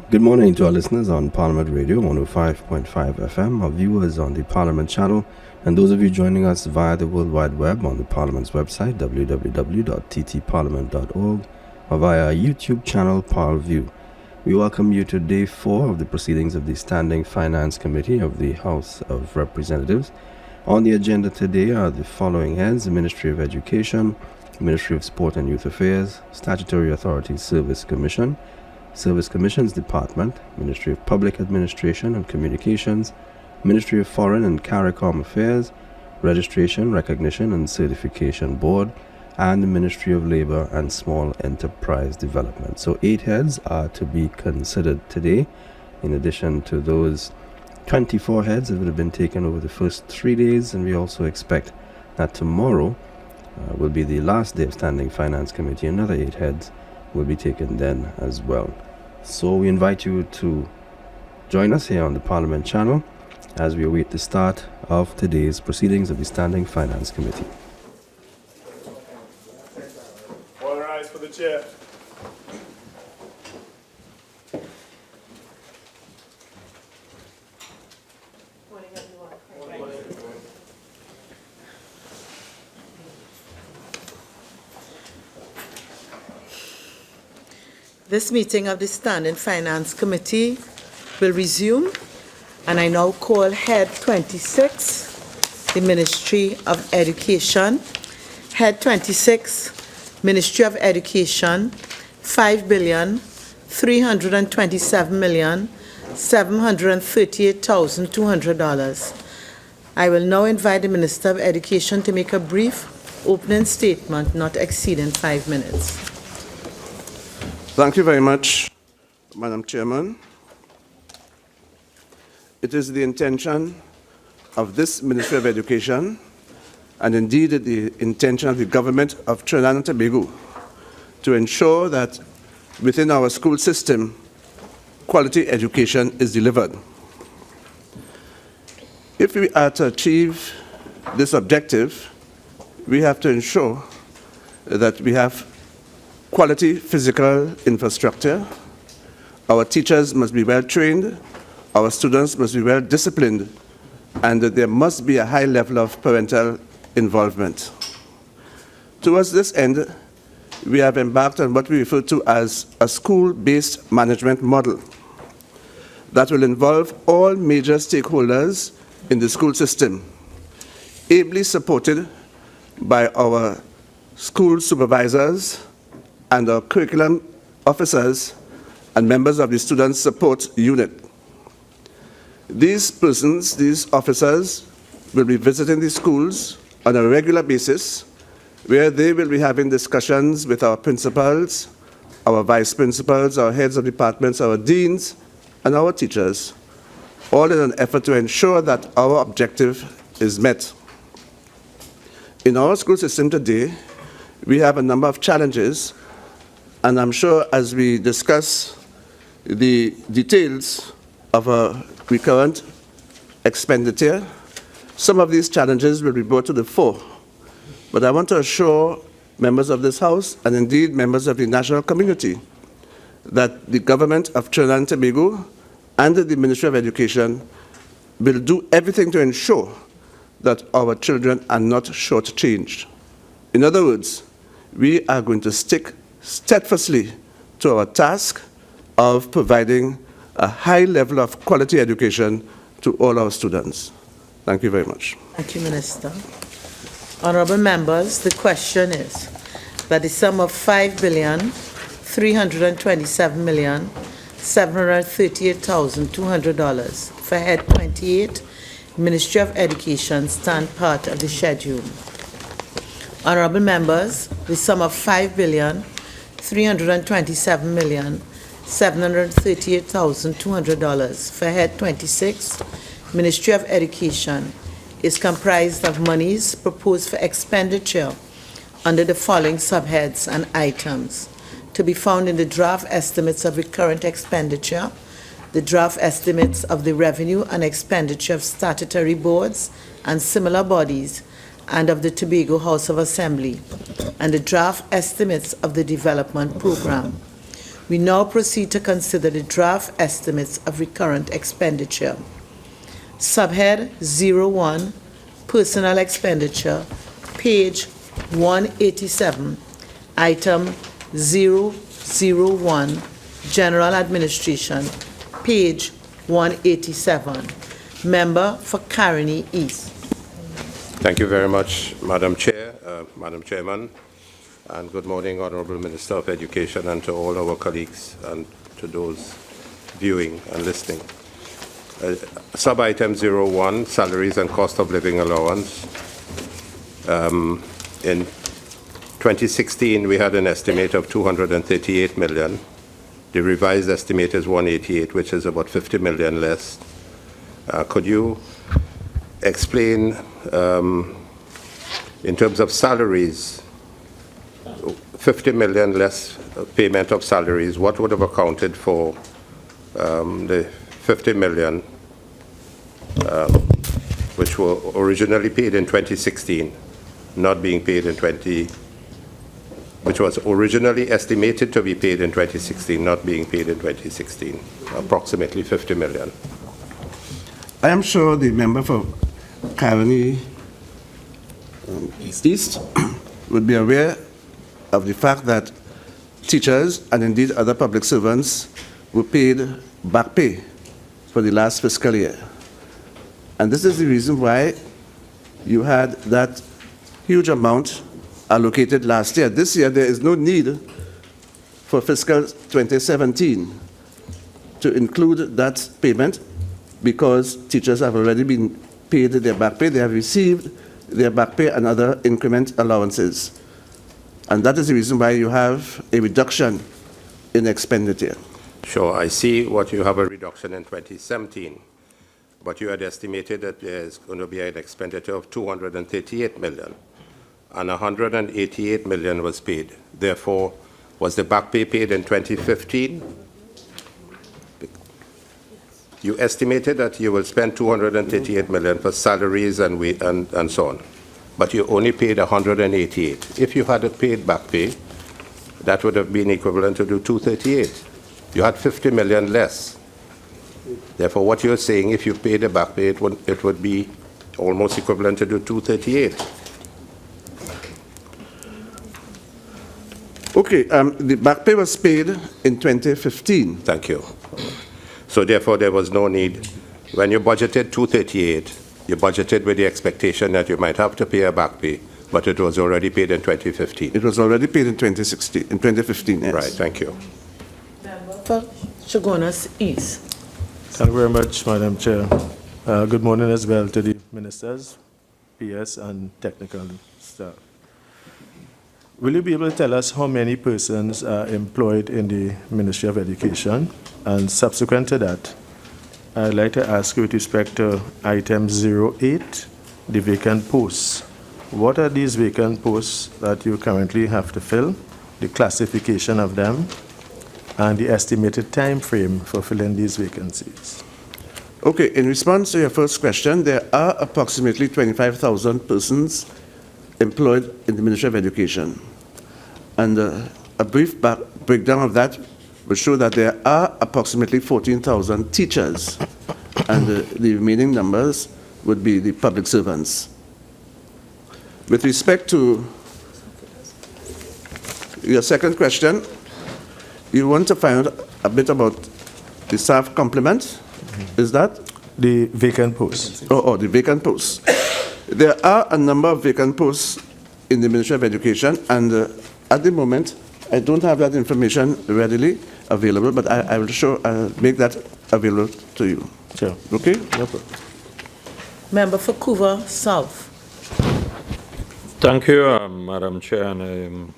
Good morning to our listeners on Parliament Radio 105.5 FM, our viewers on the Parliament channel, and those of you joining us via the World Wide Web on the Parliament's website, www.ttparliament.org, or via our YouTube channel, ParlView. We welcome you to Day 4 of the proceedings of the Standing Finance Committee of the House of Representatives. On the agenda today are the following heads: the Ministry of Education, Ministry of Sport and Youth Affairs, Statutory Authorities Service Commission, Service Commissions Department, Ministry of Public Administration and Communications, Ministry of Foreign and CARICOM Affairs, Registration, Recognition and Certification Board, and the Ministry of Labor and Small Enterprise Development. So 8 heads are to be considered today, in addition to those 24 heads that would have been taken over the first 3 days, and we also expect that tomorrow will be the last day of Standing Finance Committee. Another 8 heads will be taken then as well. So we invite you to join us here on the Parliament channel as we await the start of today's proceedings of the Standing Finance Committee. All rise for the chair. Morning, everyone. This meeting of the Standing Finance Committee will resume, and I now call Head 26, the Ministry of Education. Head 26, Ministry of Education, $5,327,738,200. I will now invite the Minister of Education to make a brief opening statement, not exceeding 5 minutes. Thank you very much, Madam Chairman. It is the intention of this Ministry of Education, and indeed the intention of the government of Trinidad and Tobago, to ensure that within our school system, quality education is delivered. If we are to achieve this objective, we have to ensure that we have quality physical infrastructure. Our teachers must be well trained, our students must be well disciplined, and there must be a high level of parental involvement. Towards this end, we have embarked on what we refer to as a school-based management model that will involve all major stakeholders in the school system, ably supported by our school supervisors and our curriculum officers and members of the Student Support Unit. These persons, these officers, will be visiting the schools on a regular basis, where they will be having discussions with our principals, our vice principals, our heads of departments, our deans, and our teachers, all in an effort to ensure that our objective is met. In our school system today, we have a number of challenges, and I'm sure as we discuss the details of our recurrent expenditure, some of these challenges will be brought to the fore. But I want to assure members of this House, and indeed members of the national community, that the government of Trinidad and Tobago and the Ministry of Education will do everything to ensure that our children are not shortchanged. In other words, we are going to stick steadfastly to our task of providing a high level of quality education to all our students. Thank you very much. Thank you, Minister. Honorable members, the question is that the sum of $5,327,738,200 for Head 28, Ministry of Education, stand part of the schedule. Honorable members, the sum of $5,327,738,200 for Head 26, Ministry of Education, is comprised of monies proposed for expenditure under the following subheads and items, to be found in the draft estimates of recurrent expenditure, the draft estimates of the revenue and expenditure of statutory boards and similar bodies, and of the Tobago House of Assembly, and the draft estimates of the development program. We now proceed to consider the draft estimates of recurrent expenditure. Subhead 01, Personal Expenditure, page 187, item 001, General Administration, page 187. Member for Caroni East. Thank you very much, Madam Chair, Madam Chairman, and good morning, Honorable Minister of Education, and to all our colleagues and to those viewing and listening. Sub-item 01, salaries and cost of living allowance. In 2016, we had an estimate of 238 million. The revised estimate is 188, which is about 50 million less. Could you explain, in terms of salaries, 50 million less payment of salaries, what would have accounted for the 50 million which were originally paid in 2016, not being paid in which was originally estimated to be paid in 2016, not being paid in 2016, approximately 50 million. I am sure the member for Caroni East would be aware of the fact that teachers and indeed other public servants were paid back pay for the last fiscal year. And this is the reason why you had that huge amount allocated last year. This year, there is no need for fiscal 2017 to include that payment because teachers have already been paid their back pay. They have received their back pay and other increment allowances. And that is the reason why you have a reduction in expenditure. Sure, I see what you have a reduction in 2017, but you had estimated that there's going to be an expenditure of 238 million, and 188 million was paid. Therefore, was the back pay paid in 2015? You estimated that you will spend 238 million for salaries and so on, but you only paid 188. If you had paid back pay, that would have been equivalent to the 238. You had 50 million less. Therefore, what you're saying, if you paid the back pay, it would be almost equivalent to the 238. Okay, the back pay was paid in 2015. Thank you. So therefore, there was no need. When you budgeted 238, you budgeted with the expectation that you might have to pay a back pay, but it was already paid in 2015. It was already paid in 2015, yes. Right, thank you. For Chaguanas East. Thank you very much, Madam Chair. Good morning as well to the ministers, PS, and technical staff. Will you be able to tell us how many persons are employed in the Ministry of Education? And subsequent to that, I'd like to ask you with respect to item 08, the vacant posts. What are these vacant posts that you currently have to fill, the classification of them, and the estimated time frame for filling these vacancies? Okay, in response to your first question, there are approximately 25,000 persons employed in the Ministry of Education. And a brief breakdown of that will show that there are approximately 14,000 teachers, and the remaining numbers would be the public servants. With respect to your second question, you want to find out a bit about the staff complement, is that? The vacant posts. Oh, the vacant posts. There are a number of vacant posts in the Ministry of Education, and at the moment, I don't have that information readily available, but I will make that available to you. Sure. Okay? No problem. Member for Couva South. Thank you, Madam Chair, and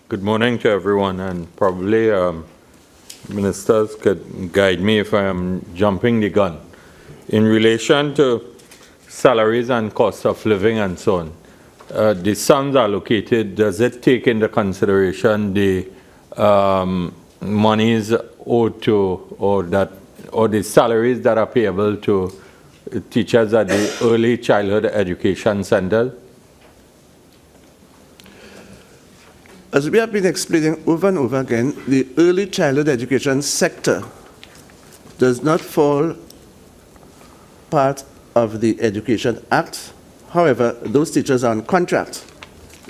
good morning to everyone. And probably ministers could guide me if I am jumping the gun. In relation to salaries and cost of living and so on, the sums allocated, does it take into consideration the monies owed to, or the salaries that are payable to teachers at the early childhood education centers? As we have been explaining over and over again, the early childhood education sector does not fall part of the Education Act. However, those teachers are on contract.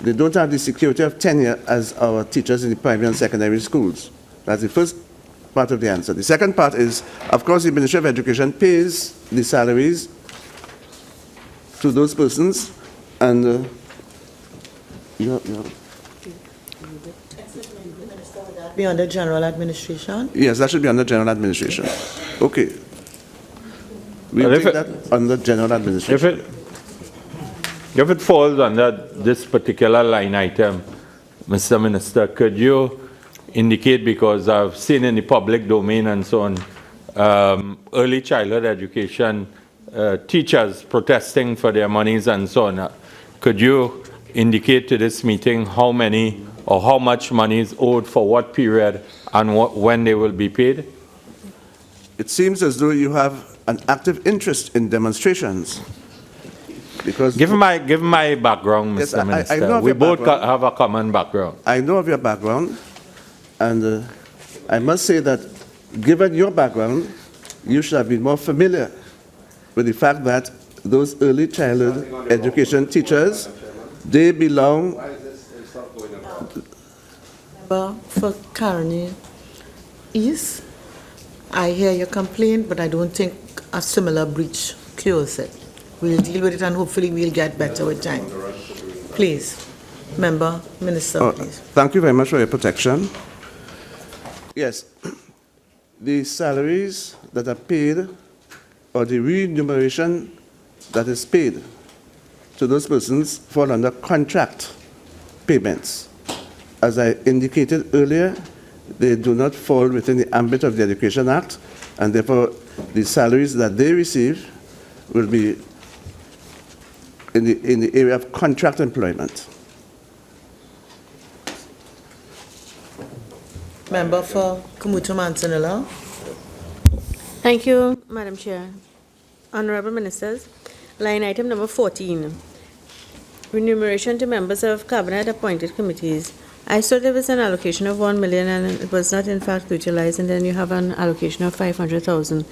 They don't have the security of tenure as our teachers in the primary and secondary schools. That's the first part of the answer. The second part is, of course, the Ministry of Education pays the salaries to those persons, and Be under general administration? yes, that should be under general administration. Okay. We'll But if take it- that under general administration. If it falls under this particular line item, Mr. Minister, could you indicate, because I've seen in the public domain and so on, early childhood education teachers protesting for their monies and so on. Could you indicate to this meeting how many or how much money is owed for what period and when they will be paid? It seems as though you have an active interest in demonstrations. Because Given my background, Yes, Mr. I Minister, know of we your both background. have a common background. I know of your background, and I must say that given your background, you should have been more familiar with the fact that those early childhood education teachers, they belong. For Carney East, I hear your complaint, but I don't think a similar breach cures it. We'll deal with it and hopefully we'll get better with time. Please, Member, Minister, please. Thank you very much for your protection. Yes, the salaries that are paid or the remuneration that is paid to those persons fall under contract payments. As I indicated earlier, they do not fall within the ambit of the Education Act, and therefore the salaries that they receive will be in the area of contract employment. Member for Kumutu Mansanilla. Thank you, Madam Chair. Honorable Ministers, line item number 14, remuneration to members of cabinet-appointed committees. I saw there was an allocation of 1 million and it was not in fact utilized, and then you have an allocation of 500,000.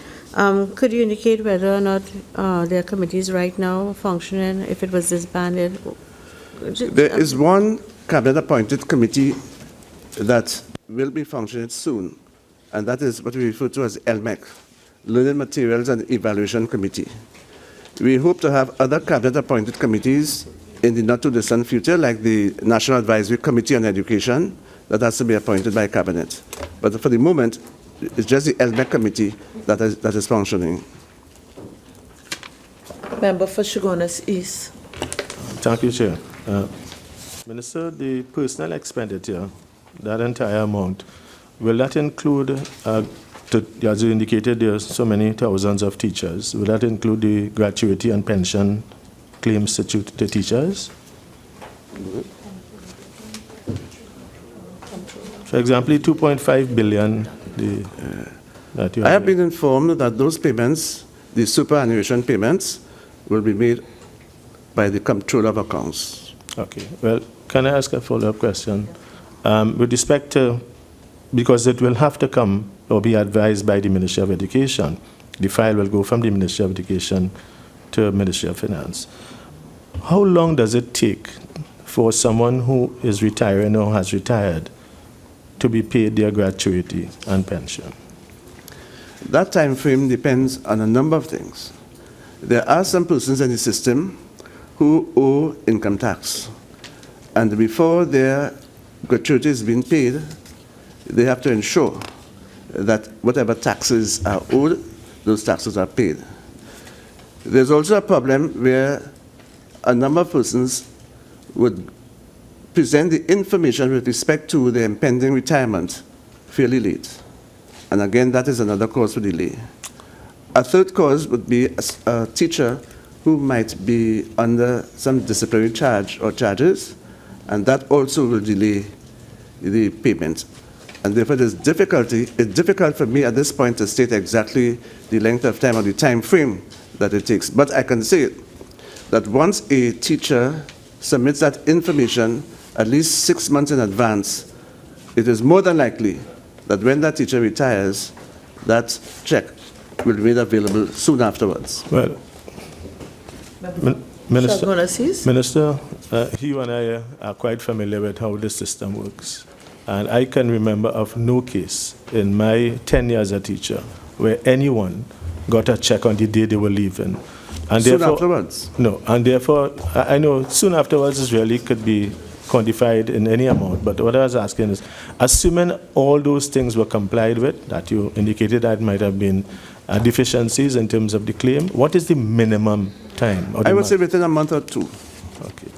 Could you indicate whether or not their committees right now functioning, if it was disbanded? There is one cabinet-appointed committee that will be functioning soon, and that is what we refer to as LMEC, Learning Materials and Evaluation Committee. We hope to have other cabinet-appointed committees in the not-too-distant future, like the National Advisory Committee on Education, that has to be appointed by Cabinet. But for the moment, it's just the LMEC committee that is functioning. Member for Shogunas East. Thank you, Chair. Minister, the personal expenditure, that entire amount, will that include, as you indicated, there are so many thousands of teachers, will that include the gratuity and pension claims to teachers? For example, 2.5 billion that you I have been informed that those payments, the superannuation payments, will be made by the Comptroller of Accounts. Okay. Well, can I ask a follow-up question? With respect to, because it will have to come or be advised by the Ministry of Education. The file will go from the Ministry of Education to Ministry of Finance. How long does it take for someone who is retiring or has retired to be paid their gratuity and pension? That time frame depends on a number of things. There are some persons in the system who owe income tax, and before their gratuity is being paid, they have to ensure that whatever taxes are owed, those taxes are paid. There's also a problem where a number of persons would present the information with respect to their impending retirement fairly late. And again, that is another cause for delay. A third cause would be a teacher who might be under some disciplinary charge or charges, and that also will delay the payment. And therefore, it's difficult for me at this point to state exactly the length of time or the time frame that it takes. But I can say that once a teacher submits that information at least 6 months in advance, it is more than likely that when that teacher retires, that check will be made available soon afterwards. Well, Minister, Shagunasis? Minister, you and I are quite familiar with how the system works. And I can remember of no case in my 10 years as a teacher where anyone got a check on the day they were leaving. And Soon therefore, afterwards? No, and therefore, I know soon afterwards is really could be quantified in any amount, but what I was asking is, assuming all those things were complied with, that you indicated that might have been deficiencies in terms of the claim, what is the minimum time? I would say within a month or two. Okay.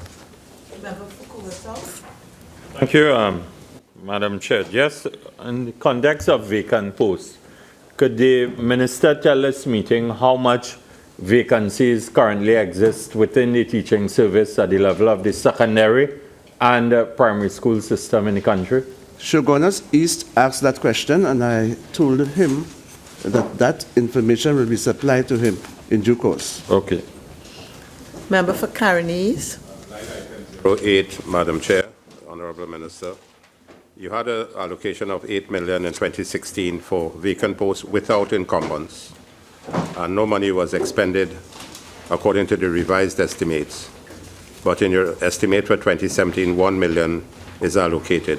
Thank you, Madam Chair. Just in the context of vacant posts, could the minister tell this meeting how much vacancies currently exist within the teaching service at the level of the secondary and primary school system in the country? Shogunas East asked that question, and I told him that that information will be supplied to him in due course. Okay. Member for Carinese? 08, Madam Chair, Honorable Minister. You had an allocation of 8 million in 2016 for vacant posts without incumbents, and no money was expended according to the revised estimates. But in your estimate for 2017, 1 million is allocated.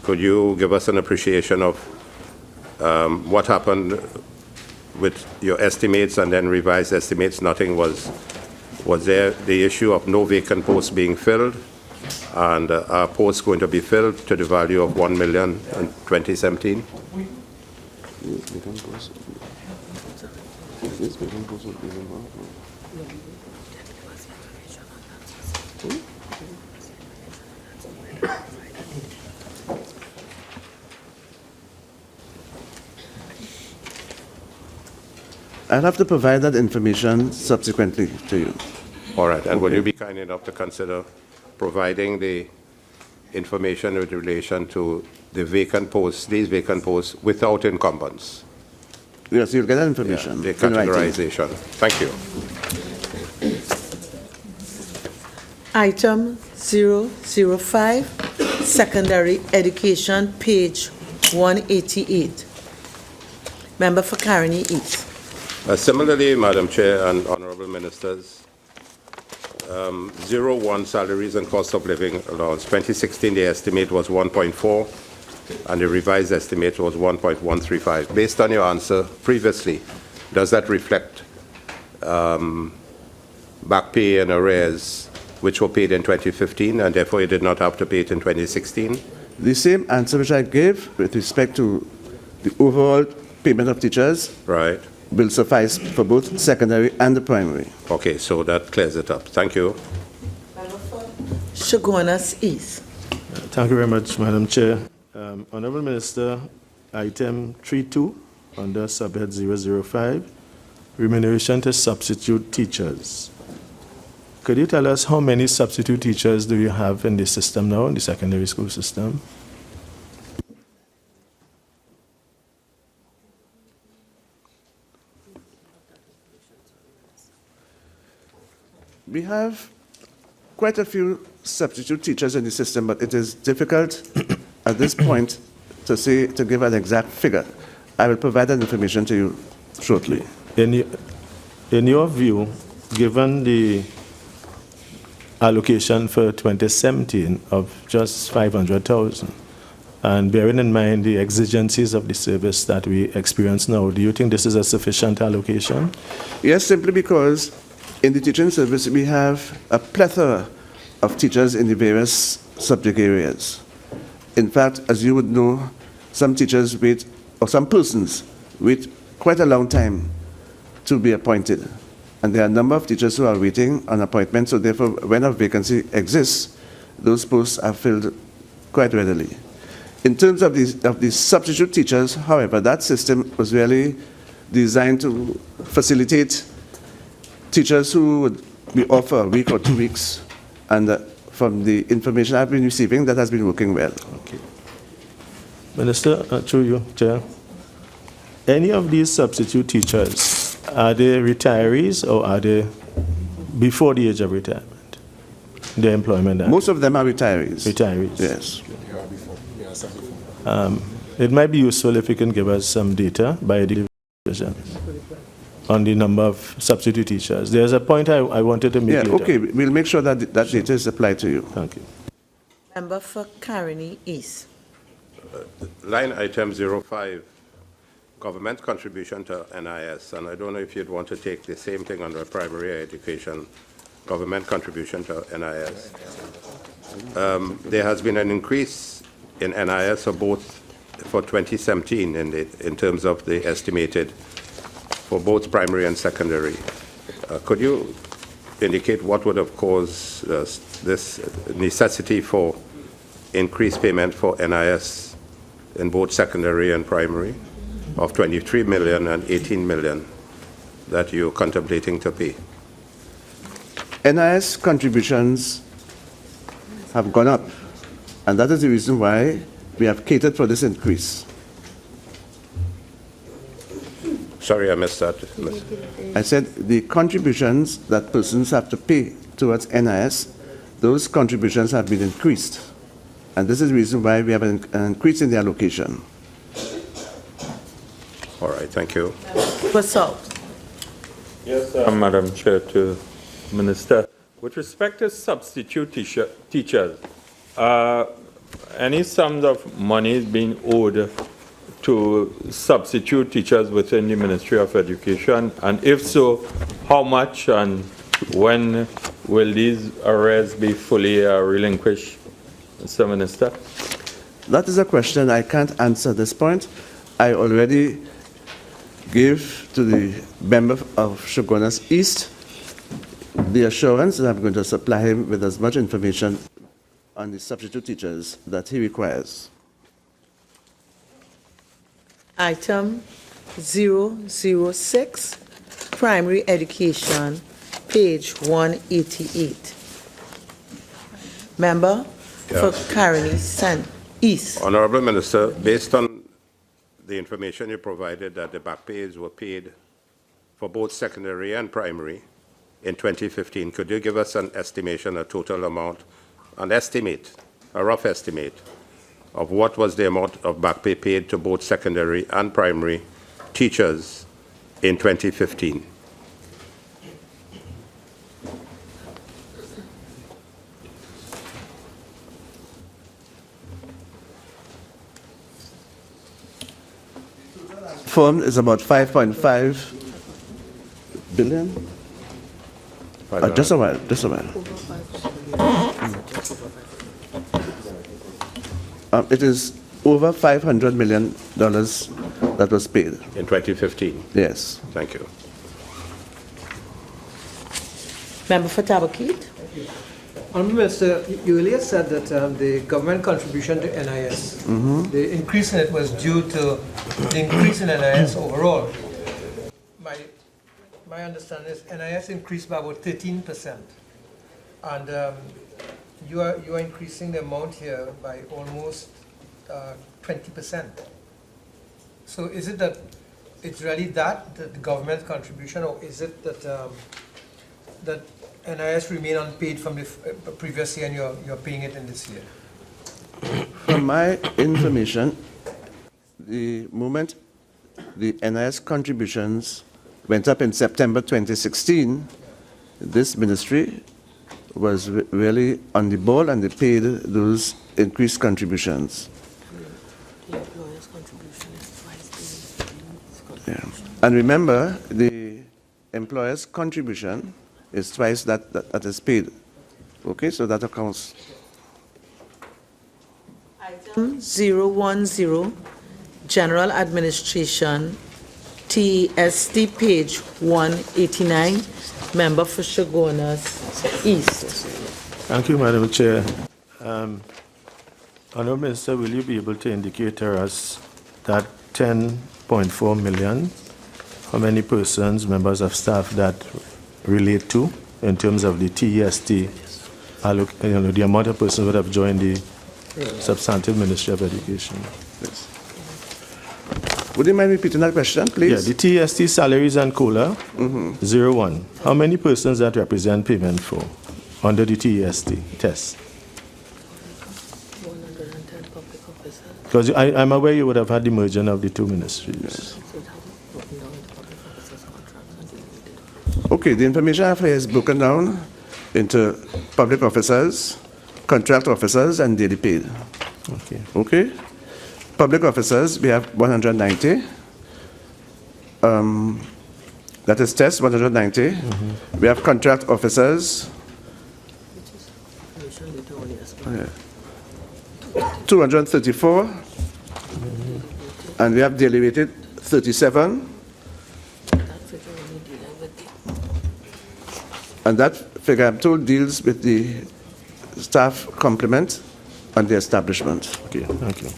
Could you give us an appreciation of what happened with your estimates and then revised estimates? Nothing was there the issue of no vacant posts being filled, and are posts going to be filled to the value of 1 million in 2017? I'll have to provide that information subsequently to you. All right, and will you be kind enough to consider providing the information with relation to the vacant posts, these vacant posts without incumbents? Yes, you'll get that information. The in writing. categorization. Thank you. Item 005, secondary education, page 188. Member for Caroni East. Similarly, Madam Chair and Honorable Ministers, 01 salaries and cost of living allowance. 2016, the estimate was 1.4, and the revised estimate was 1.135. Based on your answer previously, does that reflect back pay and arrears which were paid in 2015, and therefore you did not have to pay it in 2016? The same answer which I gave with respect to the overall payment of teachers Right. will suffice for both secondary and the primary. Okay, so that clears it up. Thank you. Shagunas East. Thank you very much, Madam Chair. Honorable Minister, item 32 under subhead 005, remuneration to substitute teachers. Could you tell us how many substitute teachers do you have in the system now, in the secondary school system? We have quite a few substitute teachers in the system, but it is difficult at this point to give an exact figure. I will provide that information to you shortly. In your view, given the allocation for 2017 of just 500,000, and bearing in mind the exigencies of the service that we experience now, do you think this is a sufficient allocation? Yes, simply because in the teaching service we have a plethora of teachers in the various subject areas. In fact, as you would know, some teachers wait, or some persons wait quite a long time to be appointed. And there are a number of teachers who are waiting on appointment, so therefore, when a vacancy exists, those posts are filled quite readily. In terms of the substitute teachers, however, that system was really designed to facilitate teachers who would be off for a week or 2 weeks, and from the information I've been receiving, that has been working well. Okay. Minister, through you, Chair. Any of these substitute teachers, are they retirees or are they before the age of retirement? their employment? Most of them are retirees. Retirees. Yes. It might be useful if you can give us some data by division on the number of substitute teachers. There's a point I wanted to make Yeah, later. okay. We'll make sure that that data is applied to you. Thank you. Member for Caroni East. Line item 05, government contribution to NIS, and I don't know if you'd want to take the same thing under primary education, government contribution to NIS. There has been an increase in NIS for 2017 in terms of the estimated for both primary and secondary. Could you indicate what would have caused this necessity for increased payment for NIS in both secondary and primary of 23 million and 18 million that you're contemplating to pay? NIS contributions have gone up, and that is the reason why we have catered for this increase. Sorry, I missed that. I said the contributions that persons have to pay towards NIS, those contributions have been increased. And this is the reason why we have an increase in the allocation. All right, thank you. Basalt. Yes, Madam Chair, to Minister. With respect to substitute teachers, any sums of money being owed to substitute teachers within the Ministry of Education? And if so, how much and when will these arrears be fully relinquished, Mr. Minister? That is a question I can't answer at this point. I already gave to the member of Shogunas East the assurance that I'm going to supply him with as much information on the substitute teachers that he requires. Item 006, primary education, page 188. Member for Caroni East. Honorable Minister, based on the information you provided that the back pays were paid for both secondary and primary in 2015, could you give us an estimation, a total amount, an estimate, a rough estimate of what was the amount of back pay paid to both secondary and primary teachers in 2015? Firm is about 5.5 billion. Just a while. It is over $500 million that was paid. In 2015? Yes. Thank you. Member for Tabakit. Honourable Minister, you earlier said that the government contribution to NIS, the increase in it was due to the increase in NIS overall. My understanding is NIS increased by about 13%, and you are increasing the amount here by almost 20%. So is it that it's really the government contribution, or is it that that NIS remain unpaid from the previous year and you're paying it in this year? From my information, the moment the NIS contributions went up in September 2016, this ministry was really on the ball and they paid those increased contributions. Yeah. And remember, the employer's contribution is twice that is paid. Okay, so that accounts. Item 010, General Administration, TST, page 189. Member for Shogunas East. Thank you, Madam Chair. Honourable Minister, will you be able to indicate to us that 10.4 million, how many persons, members of staff that relate to in terms of the TEST, the amount of persons that have joined the substantive Ministry of Education? Yes. Would you mind repeating that question, please? Yeah, the TST salaries and COLA, 01. How many persons that represent payment for? under the TEST test? 110 public officers. Because I'm aware you would have had the merger of the two ministries. Okay, the information I have here is broken down into public officers, contract officers, and daily paid. Okay. Okay? Public officers, we have 190. That is test, 190. We have contract officers, 234. And we have daily rated, 37. And that figure, I'm told, deals with the staff complement and the establishment. Okay, thank you.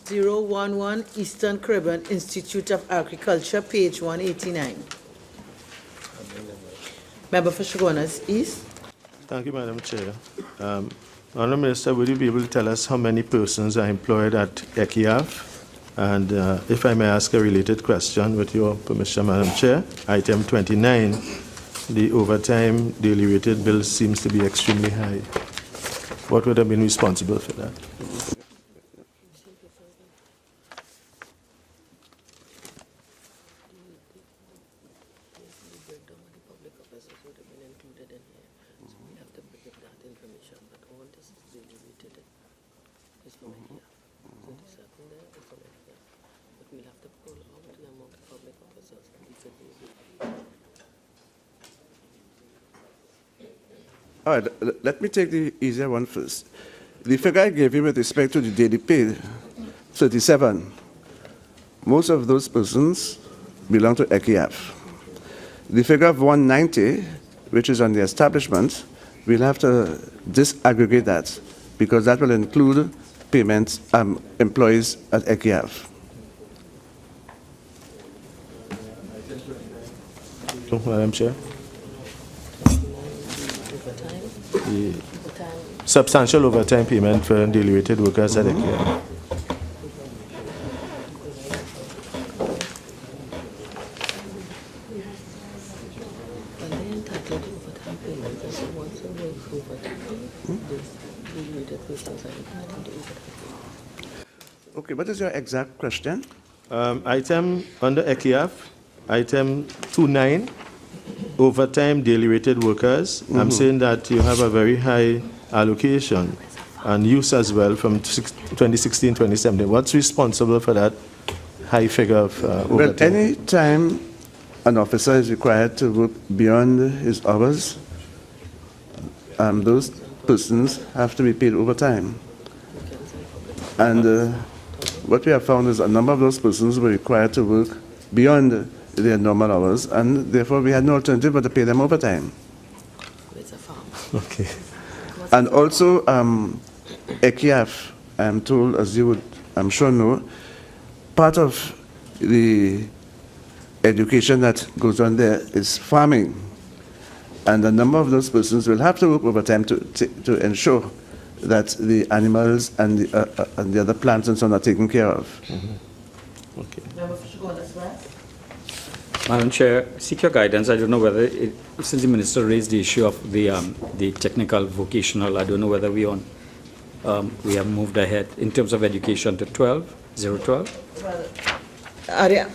011 Eastern Caribbean Institute of Agriculture, page 189. Member for Chaguanas East. Thank you, Madam Chair. Honourable Minister, would you be able to tell us how many persons are employed at ECIAF? And if I may ask a related question, with your permission, Madam Chair, item 29, the overtime daily rated bill seems to be extremely high. What would have been responsible for that? All right, let me take the easier one first. The figure I gave you with respect to the daily pay, 37, most of those persons belong to ECIAF. The figure of 190, which is on the establishment, we'll have to disaggregate that because that will include payments employees at ECIAF. Madam Chair. The substantial overtime payment for daily rated workers at ECIAF. Okay, what is your exact question? Item under ECIAF, item 29, overtime daily rated workers. I'm saying that you have a very high allocation and use as well from 2016, 2017. What's responsible for that high figure of overtime? Well, any time an officer is required to work beyond his hours, those persons have to be paid overtime. And what we have found is a number of those persons were required to work beyond their normal hours, and therefore we had no alternative but to pay them overtime. Okay. And also, ECIAF, I'm told, as you would, I'm sure know, part of the education that goes on there is farming. And a number of those persons will have to work overtime to ensure that the animals and the other plants and so on are taken care of. Okay. Madam Chair, seek your guidance. I don't know whether, since the Minister raised the issue of the technical vocational, I don't know whether we have moved ahead in terms of education to 012.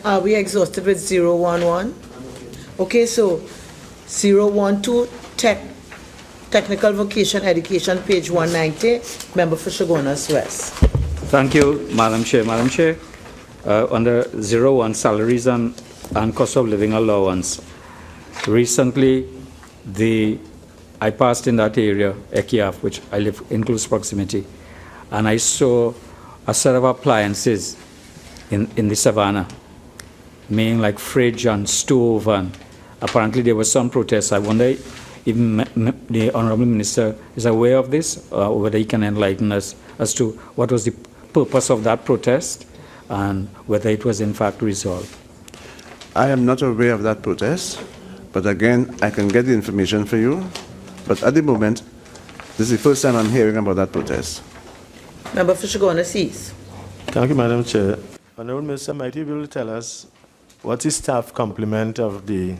Are we exhausted with 011? Okay, so 012 technical vocation education, page 190, member for Chaguanas West. Thank you, Madam Chair. Madam Chair, under 01 salaries and cost of living allowance, recently I passed in that area, ECIAF, which I live in close proximity, and I saw a set of appliances in the savannah, meaning like fridge and stove, and apparently there was some protests. I wonder if the Honourable Minister is aware of this, or whether he can enlighten us as to what was the purpose of that protest and whether it was in fact resolved. I am not aware of that protest, but again, I can get the information for you. But at the moment, this is the first time I'm hearing about that protest. Member for Chaguanas East. Thank you, Madam Chair. Honorable Minister, might you be able to tell us what's the staff complement of the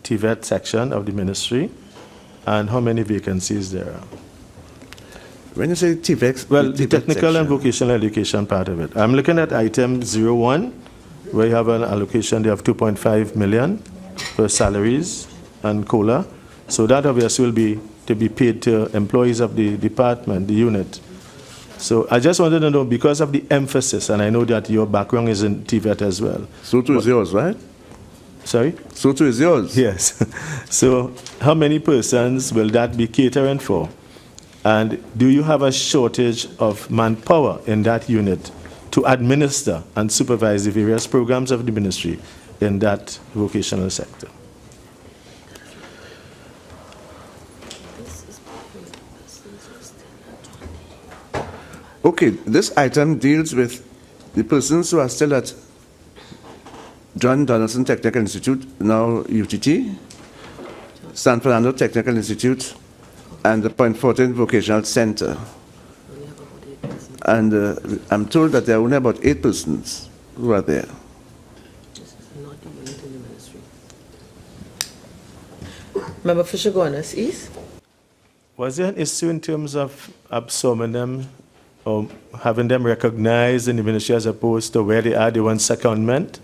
TVET section of the ministry and how many vacancies there are? When you say TVET, Well, the technical and vocational education part of it. I'm looking at item 01, where you have an allocation there of 2.5 million for salaries and COLA. So that obviously will be to be paid to employees of the department, the unit. So I just wanted to know, because of the emphasis, and I know that your background is in TVET as well. So too is yours, right? Sorry? So too is yours. Yes. So how many persons will that be catering for? And do you have a shortage of manpower in that unit to administer and supervise the various programs of the ministry in that vocational sector? Okay, this item deals with the persons who are still at John Donaldson Technical Institute, now UTT, San Fernando Technical Institute, and the Point Fortin Vocational Center. And I'm told that there are only about 8 persons who are there. Member Fisher-Gornas East. Was there an issue in terms of absorbing them or having them recognized in the ministry as opposed to where they are, they want secondment?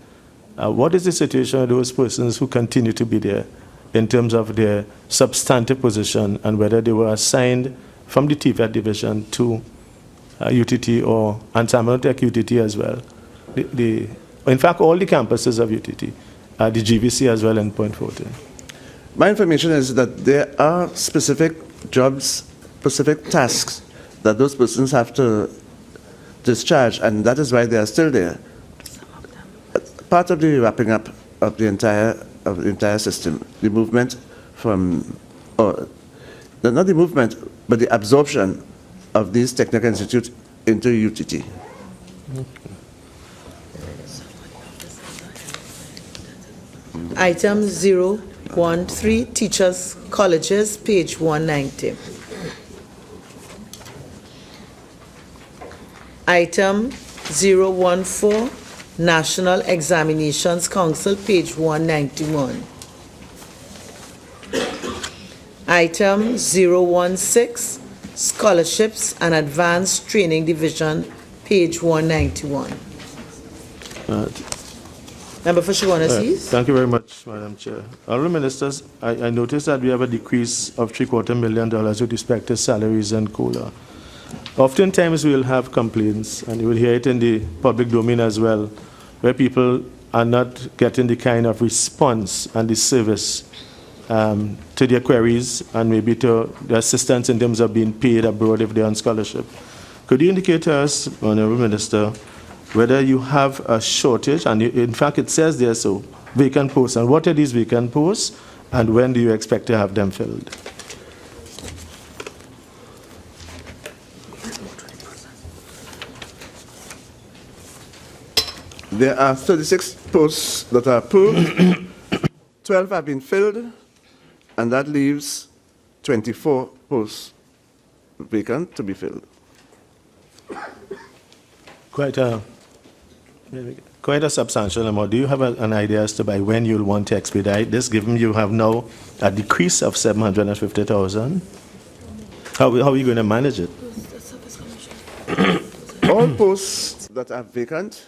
What is the situation of those persons who continue to be there in terms of their substantive position and whether they were assigned from the TVET division to UTT or Antamilotech UTT as well? In fact, all the campuses of UTT, the GVC as well in Point Fortin. My information is that there are specific jobs, specific tasks that those persons have to discharge, and that is why they are still there. Part of the wrapping up of the entire system, the movement from, or not the movement, but the absorption of these technical institutes into UTT. Item 013, Teachers Colleges, page 190. Item 014, National Examinations Council, page 191. Item 016, Scholarships and Advanced Training Division, page 191. Member Fisher-Gornas East. Thank you very much, Madam Chair. Honourable Ministers, I noticed that we have a decrease of $750 million with respect to salaries and COLA. Oftentimes we will have complaints, and you will hear it in the public domain as well, where people are not getting the kind of response and the service to their queries and maybe to the assistance in terms of being paid abroad if they're on scholarship. Could you indicate to us, Honourable Minister, whether you have a shortage, and in fact it says there so, vacant posts, and what are these vacant posts, and when do you expect to have them filled? There are 36 posts that are approved, 12 have been filled, and that leaves 24 posts vacant to be filled. Quite a substantial amount. Do you have an idea as to by when you'll want to expedite this, given you have now a decrease of 750,000? How are you going to manage it? All posts that are vacant,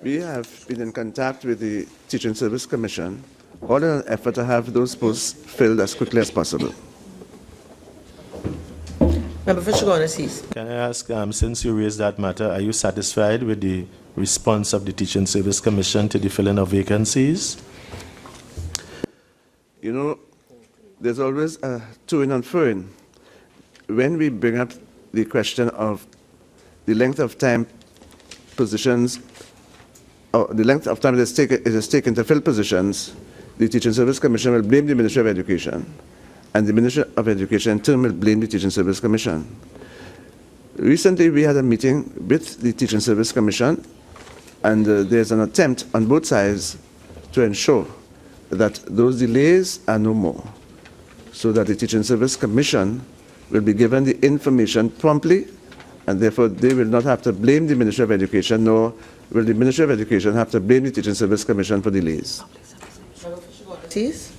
we have been in contact with the Teaching Service Commission, all in an effort to have those posts filled as quickly as possible. Member Fisher-Gornas East. Can I ask, since you raised that matter, are you satisfied with the response of the Teaching Service Commission to the filling of vacancies? You know, there's always a to-in and fro-in. When we bring up the question of the length of time positions, or the length of time it is taken to fill positions, the Teaching Service Commission will blame the Ministry of Education, and the Ministry of Education in turn will blame the Teaching Service Commission. Recently, we had a meeting with the Teaching Service Commission, and there's an attempt on both sides to ensure that those delays are no more, so that the Teaching Service Commission will be given the information promptly, and therefore they will not have to blame the Ministry of Education nor will the Ministry of Education have to blame the Teaching Service Commission for delays? Please.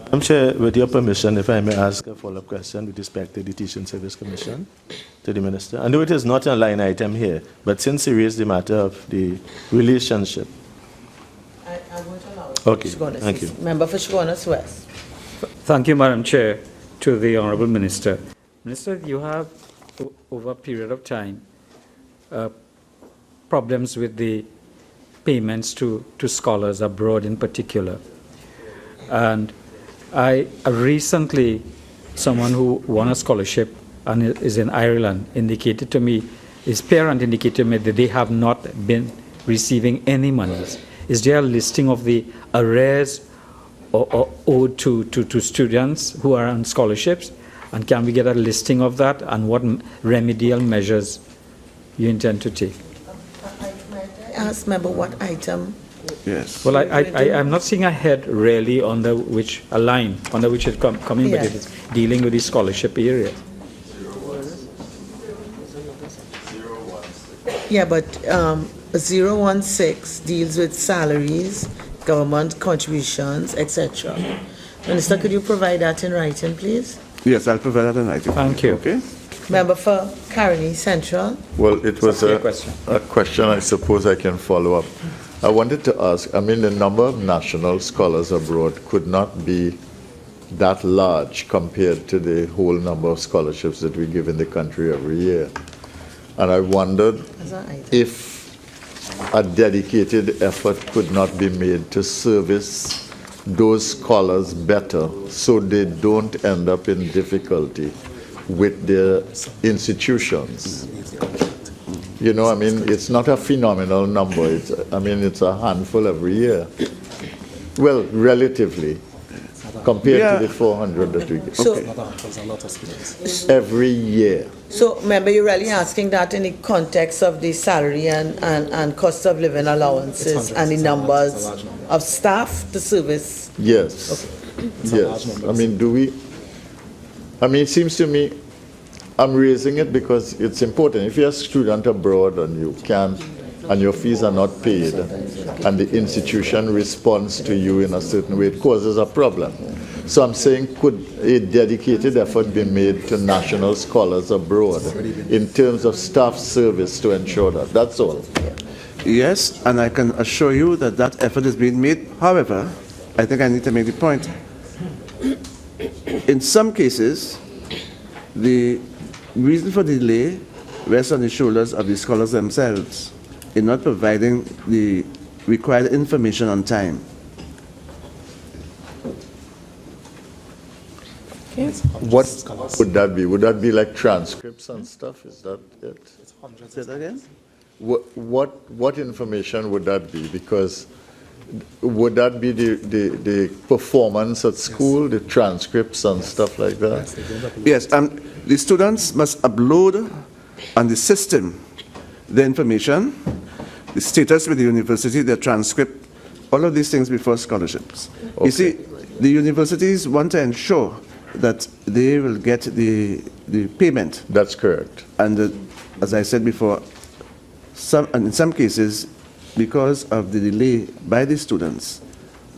Madam Chair, with your permission, if I may ask a follow-up question with respect to the Teaching Service Commission to the Minister. I know it is not a line item here, but since you raised the matter of the relationship. I won't allow it. Okay, thank you. Member for Chaguanas West. Thank you, Madam Chair, to the Honorable Minister. Minister, you have, over a period of time, problems with the payments to scholars abroad in particular. And I recently, someone who won a scholarship and is in Ireland indicated to me, his parent indicated to me that they have not been receiving any monies. Is there a listing of the arrears or owed to students who are on scholarships? And can we get a listing of that and what remedial measures you intend to take? Ask member what item. Yes. Well, I'm not seeing a head really under which, a line under which it's coming, Yeah. but it is dealing with the scholarship area. Yeah, but 016 deals with salaries, government contributions, etc. Minister, could you provide that in writing, please? Yes, I'll provide that in writing. Thank you. Okay. Member for Caroni Central. Well, it was a question. a question I suppose I can follow up. I wanted to ask, I mean, the number of national scholars abroad could not be that large compared to the whole number of scholarships that we give in the country every year. And I wondered As an item. if a dedicated effort could not be made to service those scholars better so they don't end up in difficulty with their institutions. You know, I mean, it's not a phenomenal number. It's a handful every year. Well, relatively, compared to the 400 that we get. So, Every year. so remember, you're really asking that in the context of the salary and cost of living allowances and the numbers of staff to service. Yes. Yes. I mean, it seems to me, I'm raising it because it's important. If you're a student abroad and you can't, and your fees are not paid, and the institution responds to you in a certain way, it causes a problem. So I'm saying, could a dedicated effort be made to national scholars abroad in terms of staff service to ensure that? That's all. Yes, and I can assure you that that effort is being made. However, I think I need to make the point. In some cases, the reason for the delay rests on the shoulders of the scholars themselves in not providing the required information on time. What would that be? Would that be like transcripts and stuff? Is that it? Say that again? What information would that be? Because would that be the performance at school, the transcripts and stuff like that? Yes, the students must upload on the system the information, the status with the university, their transcript, all of these things before scholarships. Okay. You see, the universities want to ensure that they will get the payment. That's correct. And as I said before, in some cases, because of the delay by the students,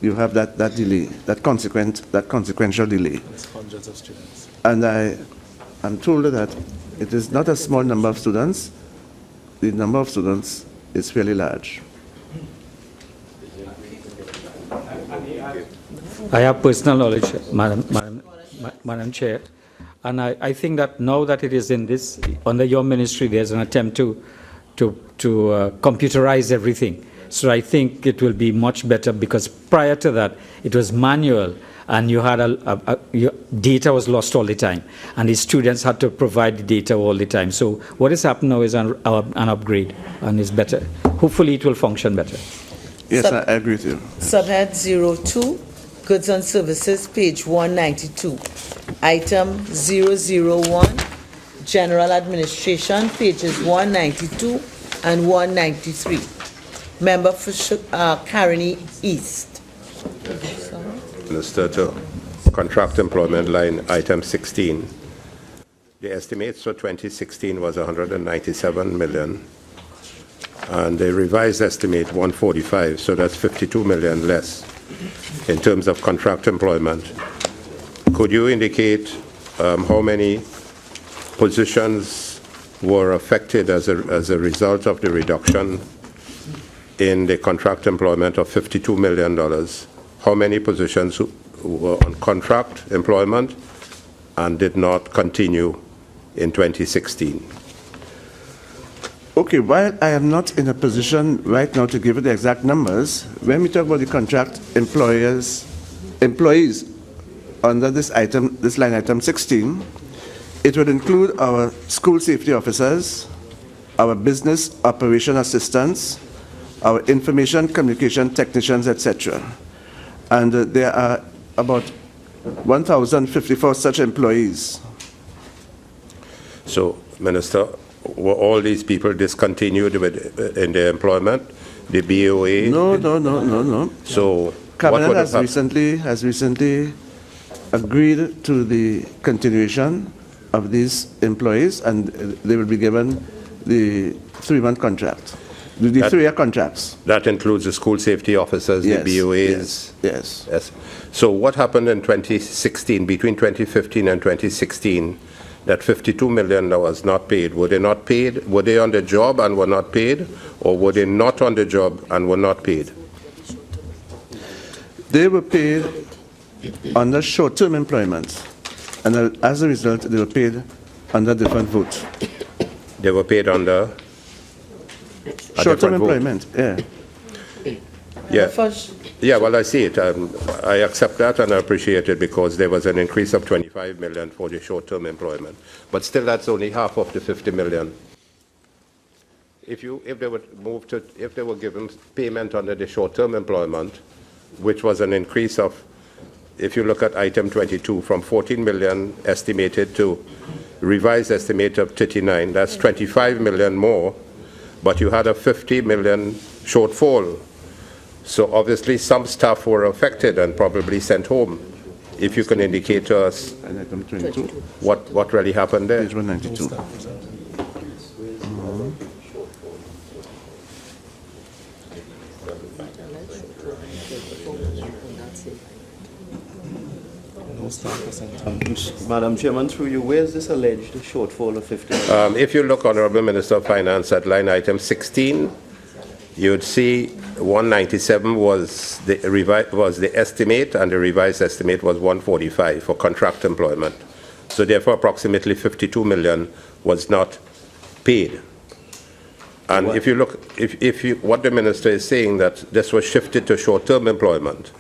you have that delay, that consequential delay. It's hundreds of students. And I'm told that it is not a small number of students. The number of students is fairly large. I have personal knowledge, Madam Chair, and I think that now that it is in this, under your ministry, there's an attempt to computerize everything. So I think it will be much better, because prior to that, it was manual, and you had your data was lost all the time, and the students had to provide the data all the time. So what has happened now is an upgrade, and is better. Hopefully it will function better. Yes, I agree with you. Subhead 02, Goods and Services, page 192. Item 001, General Administration, pages 192 and 193. Member for Caroni East. Minister, to contract employment line item 16. The estimates for 2016 was 197 million. and the revised estimate 145, so that's 52 million less in terms of contract employment. Could you indicate how many positions were affected as a result of the reduction in the contract employment of $52 million? How many positions were on contract employment and did not continue in 2016? Okay, while I am not in a position right now to give you the exact numbers, when we talk about the contract employees under this item, this line item 16, it would include our school safety officers, our business operation assistants, our information communication technicians, etc. And there are about 1,054 such employees. So, Minister, were all these people discontinued in their employment? The BOA? No. So, Cabinet what has recently agreed to the continuation of these employees, and they will be given the 3-month contract, the 3-year contracts. That includes the school safety officers, Yes, the BOAs? yes. So what happened in 2016, between 2015 and 2016, that $52 million was not paid? Were they not paid? Were they on the job and were not paid? Or were they not on the job and were not paid? They were paid under short-term employment, and as a result, they were paid under different votes. They were paid under a Short-term different vote. employment, yeah. Yeah. First, Yeah, well, I see it. I accept that and I appreciate it because there was an increase of 25 million for the short-term employment. But still, that's only half of the 50 million. If they were given payment under the short-term employment, which was an increase of, if you look at item 22, from 14 million estimated to revised estimate of 39, that's 25 million more, but you had a 50 million shortfall. So obviously some staff were affected and probably sent home. If you can indicate to us Item 22, what really happened there. page 192. Madam Chairman, through you, where is this alleged shortfall of 50 million? If you look, Honorable Minister of Finance, at line item 16, you'd see 197 was the estimate, and the revised estimate was 145 for contract employment. So therefore, approximately 52 million was not paid. And if you look, what the minister is saying, that this was shifted to short-term employment,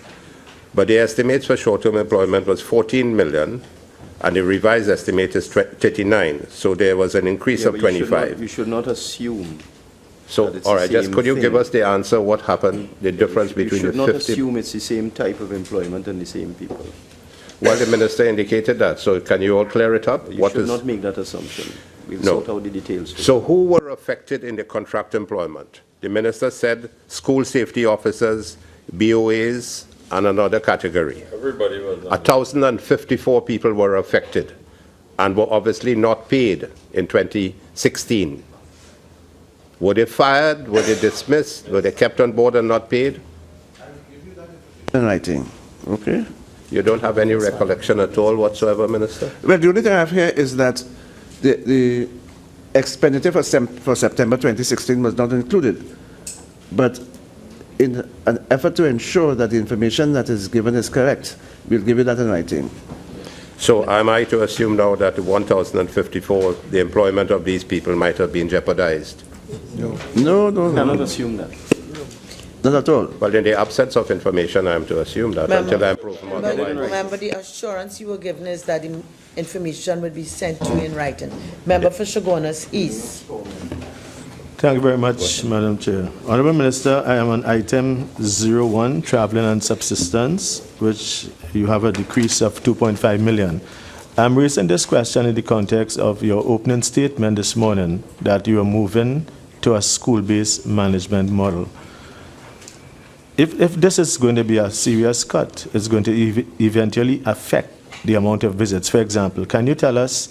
but the estimates for short-term employment was 14 million, and the revised estimate is 39. So there was an increase of 25. You should not assume. So, that it's all the right, just same could you thing. give us the answer, what happened, the difference between the You should not 50? assume it's the same type of employment and the same people. Well, the minister indicated that, so can you all clear it up? You should not make that assumption. We'll No. sort out the details. for you. So who were affected in the contract employment? The minister said school safety officers, BOAs, and another category. Everybody was on. 1,054 people were affected and were obviously not paid in 2016. Were they fired? Were they dismissed? Were they kept on board and not paid? In writing, okay? You don't have any recollection at all whatsoever, Minister? Well, the only thing I have here is that the expenditure for September 2016 was not included. But in an effort to ensure that the information that is given is correct, we'll give you that in writing. So am I to assume now that the 1,054, the employment of these people might have been jeopardized? No, Cannot assume that. not at all. Well, in the absence of information, I am to assume that until I am proven otherwise. remember, the assurance you were given is that the information would be sent to you in writing. Member for Shogunas East. Thank you very much, Madam Chair. Honorable Minister, I am on item 01, traveling and subsistence, which you have a decrease of 2.5 million. I'm raising this question in the context of your opening statement this morning that you are moving to a school-based management model. If this is going to be a serious cut, it's going to eventually affect the amount of visits. For example, can you tell us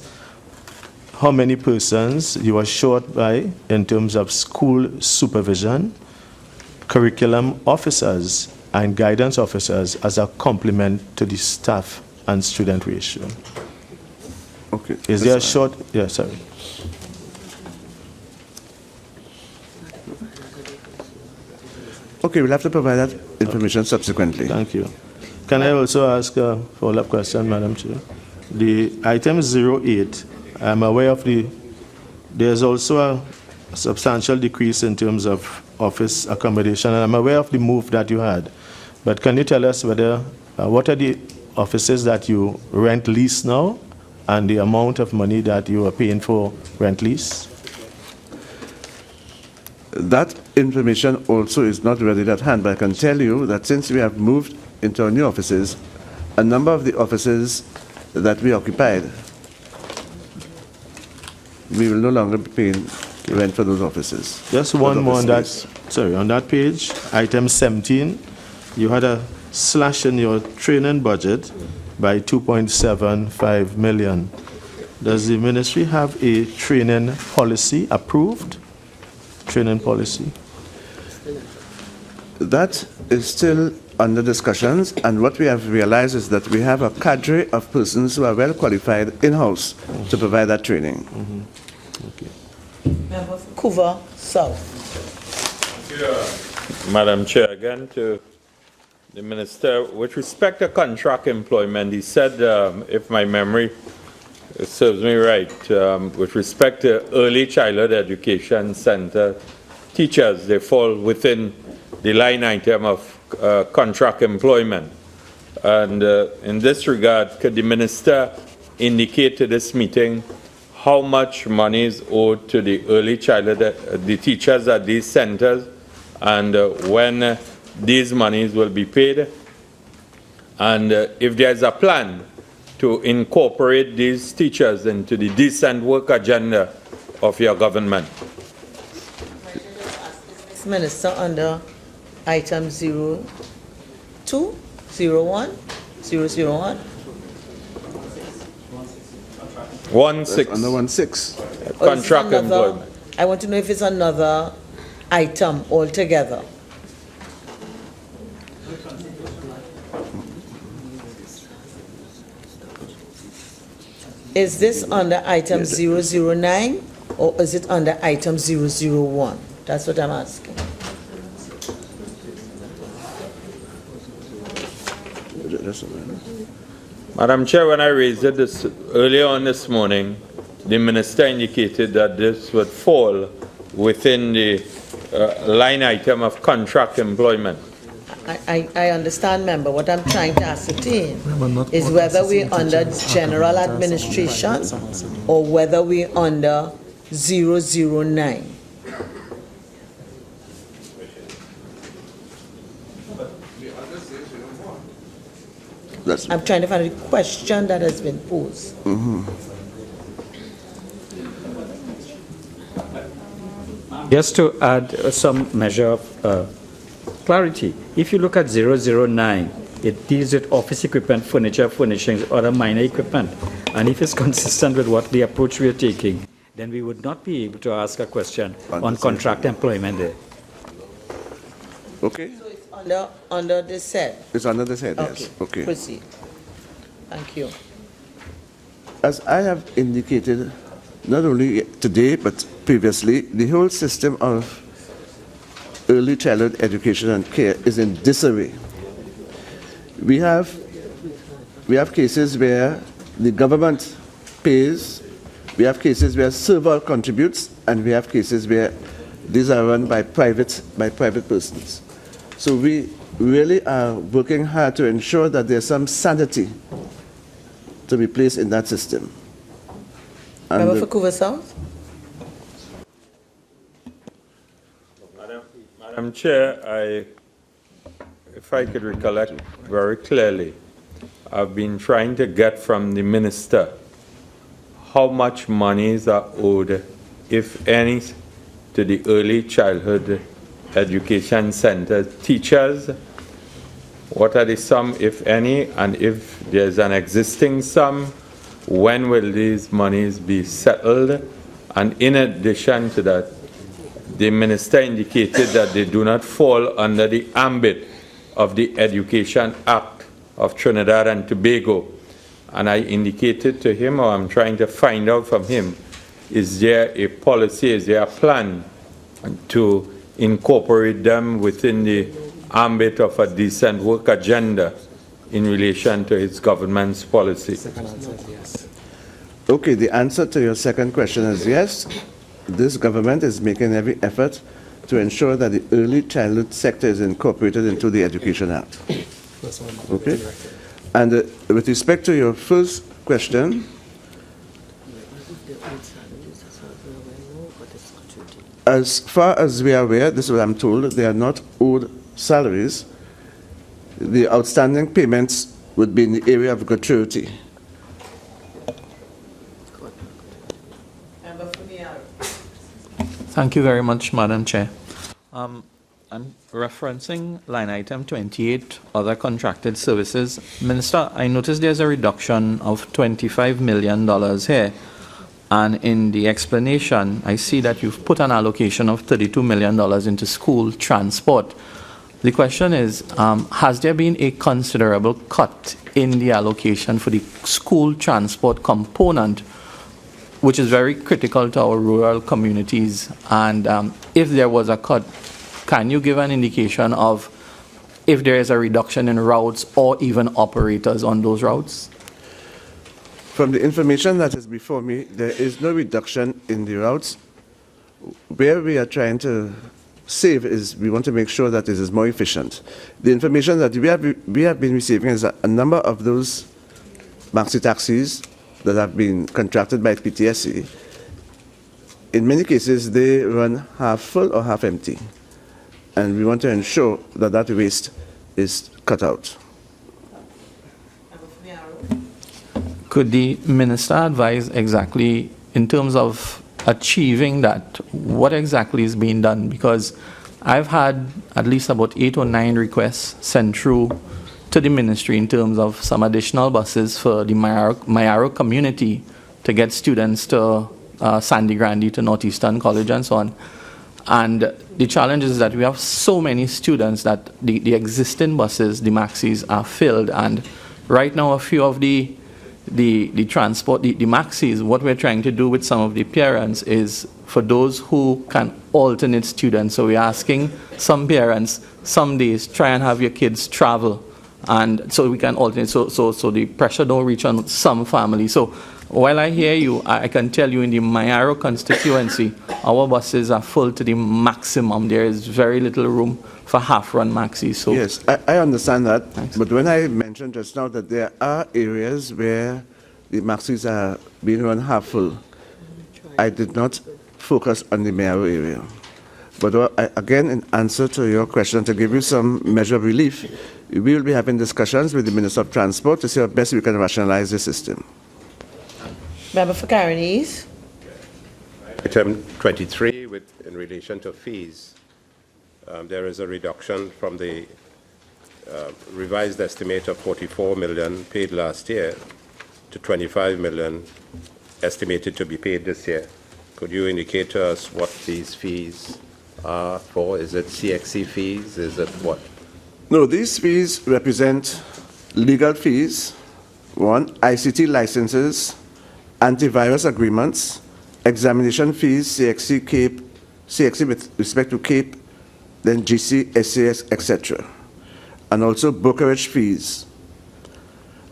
how many persons you are short by in terms of school supervision, curriculum officers, and guidance officers as a complement to the staff and student ratio. Okay. Is there a short? Yeah, sorry. Okay, we'll have to provide that information subsequently. Thank you. Can I also ask a follow-up question, Madam Chair? The item 08, I'm aware of there's also a substantial decrease in terms of office accommodation, and I'm aware of the move that you had. But can you tell us whether, what are the offices that you rent lease now, and the amount of money that you are paying for rent lease? That information also is not ready at hand, but I can tell you that since we have moved into our new offices, a number of the offices that we occupied, we will no longer be paying rent for those offices. Just one more on that. Sorry, on that page, item 17, you had a slash in your training budget by 2.75 million. Does the ministry have a training policy approved? Training policy? That is still under discussions, and what we have realized is that we have a cadre of persons who are well qualified in-house to provide that training. Okay. Member for Couva South. Madam Chair, again to the Minister, with respect to contract employment, he said, if my memory serves me right, with respect to early childhood education center teachers, they fall within the line item of contract employment. And in this regard, could the Minister indicate to this meeting how much money is owed to the early childhood, the teachers at these centers, and when these monies will be paid, and if there is a plan to incorporate these teachers into the decent work agenda of your government? Minister, under item 02, 01, 001. 16. Under 16. Contract employment. I want to know if it's another item altogether. Is this under item 009 or is it under item 001? That's what I'm asking. Madam Chair, when I raised it this, earlier on this morning, the Minister indicated that this would fall within the line item of contract employment. I understand, member. What I'm trying to ascertain is whether we're under general administration or whether we're under 009. I'm trying to find a question that has been posed. Just to add some measure of clarity, if you look at 009, it deals with office equipment, furniture, furnishings, other minor equipment. And if it's consistent with what the approach we are taking, then we would not be able to ask a question on contract employment there. Okay. So it's under the set. It's under the head, yes. Okay. Proceed. Thank you. As I have indicated, not only today but previously, the whole system of early childhood education and care is in disarray. We have cases where the government pays, we have cases where server contributes, and we have cases where these are run by private persons. So we really are working hard to ensure that there's some sanity to be placed in that system. And Member for Couva South? Madam Chair, if I could recollect very clearly, I've been trying to get from the Minister how much monies are owed, if any, to the early childhood education center teachers. What are the sum, if any, and if there's an existing sum, when will these monies be settled? And in addition to that, the minister indicated that they do not fall under the ambit of the Education Act of Trinidad and Tobago. And I indicated to him, or I'm trying to find out from him, is there a policy, is there a plan to incorporate them within the ambit of a decent work agenda in relation to his government's policy? Okay, the answer to your second question is yes. This government is making every effort to ensure that the early childhood sector is incorporated into the Education Act. Okay? And with respect to your first question, as far as we are aware, this is what I'm told, they are not owed salaries. The outstanding payments would be in the area of gratuity. Thank you very much, Madam Chair. I'm referencing line item 28, other contracted services. Minister, I noticed there's a reduction of $25 million here. And in the explanation, I see that you've put an allocation of $32 million into school transport. The question is, has there been a considerable cut in the allocation for the school transport component, which is very critical to our rural communities? And if there was a cut, can you give an indication of if there is a reduction in routes or even operators on those routes? From the information that is before me, there is no reduction in the routes. Where we are trying to save is we want to make sure that it is more efficient. The information that we have been receiving is that a number of those maxi taxis that have been contracted by PTSC, in many cases they run half full or half empty. And we want to ensure that that waste is cut out. Could the minister advise exactly, in terms of achieving that, what exactly is being done? Because I've had at least about 8 or 9 requests sent through to the ministry in terms of some additional buses for the Mayaro community to get students to Sandy Grande, to Northeastern College and so on. And the challenge is that we have so many students that the existing buses, the maxis, are filled. And right now, a few of the transport, the maxis, what we're trying to do with some of the parents is for those who can alternate students. So we're asking some parents, some days, try and have your kids travel. And so we can alternate, so the pressure don't reach on some families. So while I hear you, I can tell you in the Mayaro constituency, our buses are full to the maximum. There is very little room for half-run maxis. So yes, I understand that. Thanks. But when I mentioned just now that there are areas where the maxis are being run half full, I did not focus on the Mayaro area. But again, in answer to your question, to give you some measure of relief, we will be having discussions with the Minister of Transport to see how best we can rationalize the system. Member for Guyanese. Item 23, in relation to fees, there is a reduction from the revised estimate of 44 million paid last year to 25 million estimated to be paid this year. Could you indicate to us what these fees are for? Is it CXC fees? Is it what? No, these fees represent legal fees, one, ICT licenses, antivirus agreements, examination fees, CXC with respect to CAPE, then GC, SAS, etc., and also brokerage fees.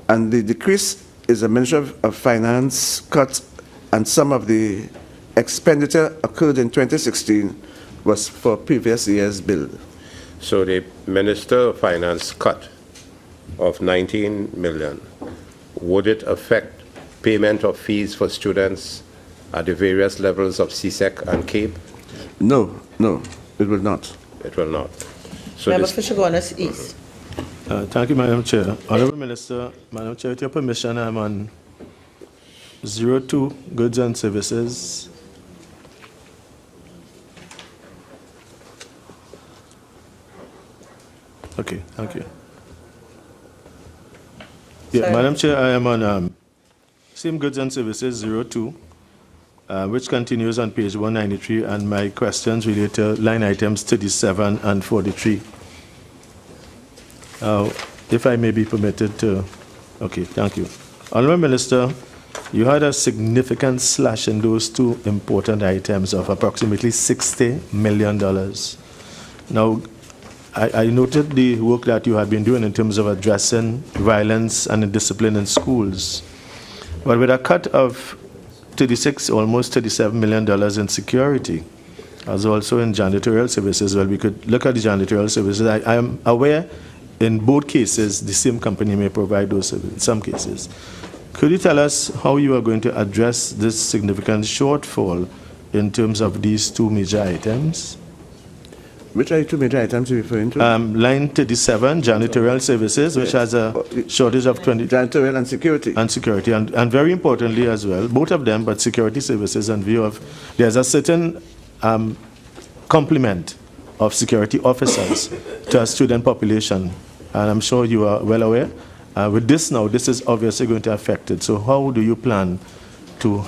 And the decrease is a Ministry of Finance cut, and some of the expenditure occurred in 2016 was for previous year's bill. So the Minister of Finance cut of 19 million, would it affect payment of fees for students at the various levels of CSEC and CAPE? No, it will not. It will not. So Member this, for Chaguanas East. Thank you, Madam Chair. Honourable Minister, Madam Chair, with your permission, I'm on 02, Goods and Services. Okay, thank you. Yeah, Sorry. Madam Chair, I am on Same goods and services 02, which continues on page 193, and my questions relate to line items 37 and 43. If I may be permitted to, okay, thank you. Honourable Minister, you had a significant slash in those two important items of approximately $60 million. Now, I noted the work that you have been doing in terms of addressing violence and discipline in schools. But with a cut of almost $37 million in security, as also in janitorial services, well, we could look at the janitorial services. I am aware in both cases, the same company may provide those services in some cases. Could you tell us how you are going to address this significant shortfall in terms of these two major items? Which are the two major items you're referring to? Line 37, janitorial services, which has a shortage of 20... Janitorial and security. And security, and very importantly as well, both of them, but security services in view of... There's a certain complement of security officers to a student population, and I'm sure you are well aware. With this now, this is obviously going to affect it. So how do you plan to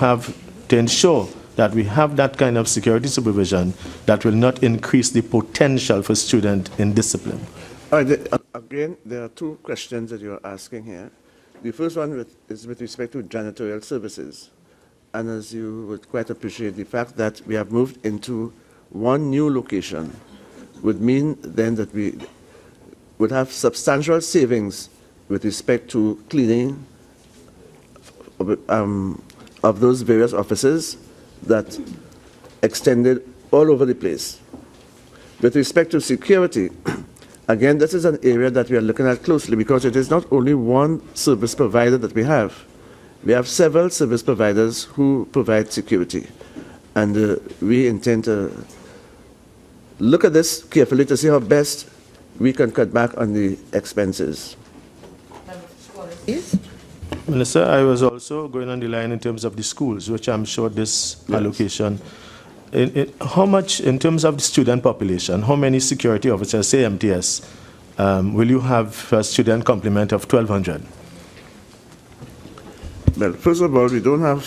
ensure that we have that kind of security supervision that will not increase the potential for student indiscipline? All right, again, there are two questions that you're asking here. The first one is with respect to janitorial services. And as you would quite appreciate, the fact that we have moved into one new location would mean then that we would have substantial savings with respect to cleaning of those various offices that extended all over the place. With respect to security, again, this is an area that we are looking at closely because it is not only one service provider that we have. We have several service providers who provide security. And we intend to look at this carefully to see how best we can cut back on the expenses. Minister, I was also going on the line in terms of the schools, which I'm sure this allocation. How much, in terms of the student population, how many security officers, say MTS, will you have a student complement of 1,200? Well, first of all, we don't have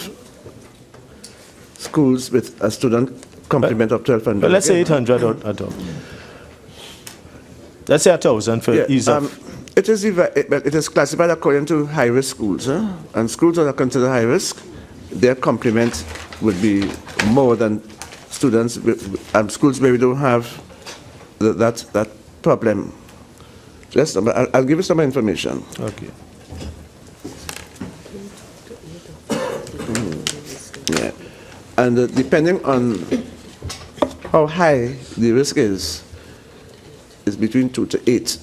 schools with a student complement of 1,200. But let's say 800 at all. Let's say 1,000 for ease of... It is classified according to high-risk schools, and schools that are considered high-risk, their complement would be more than students and schools where we don't have that problem. I'll give you some information. Okay. Yeah. And depending on how high the risk is between 2 to 8.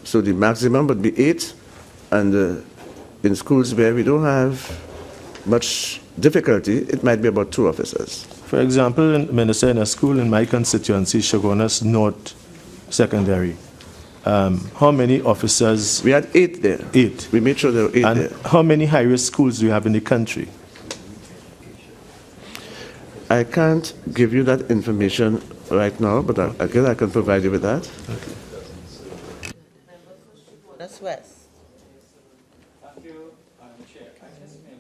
So the maximum would be 8, and in schools where we don't have much difficulty, it might be about 2 officers. For example, Minister, in a school in my constituency, Shogunas North Secondary, how many officers? We had 8 there. 8. We made sure there were 8 and there. How many high-risk schools do you have in the country? I can't give you that information right now, but again, I can provide you with that. Okay. That's West.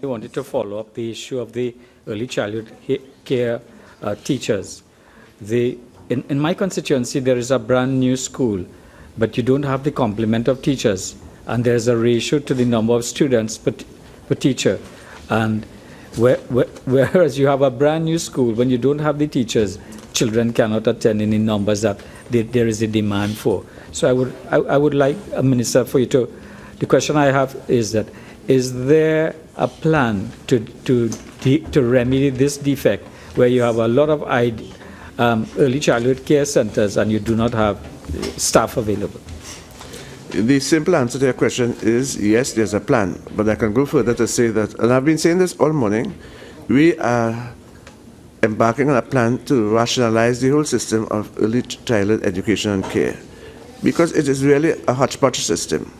I wanted to follow up the issue of the early childhood care teachers. In my constituency, there is a brand new school, but you don't have the complement of teachers, and there's a ratio to the number of students per teacher. And whereas you have a brand new school, when you don't have the teachers, children cannot attend in the numbers that there is a demand for. So I would like, Minister, for you to, the question I have is that, is there a plan to remedy this defect where you have a lot of early childhood care centers and you do not have staff available? The simple answer to your question is yes, there's a plan. But I can go further to say that, and I've been saying this all morning, we are embarking on a plan to rationalize the whole system of early childhood education and care, because it is really a hodgepodge system.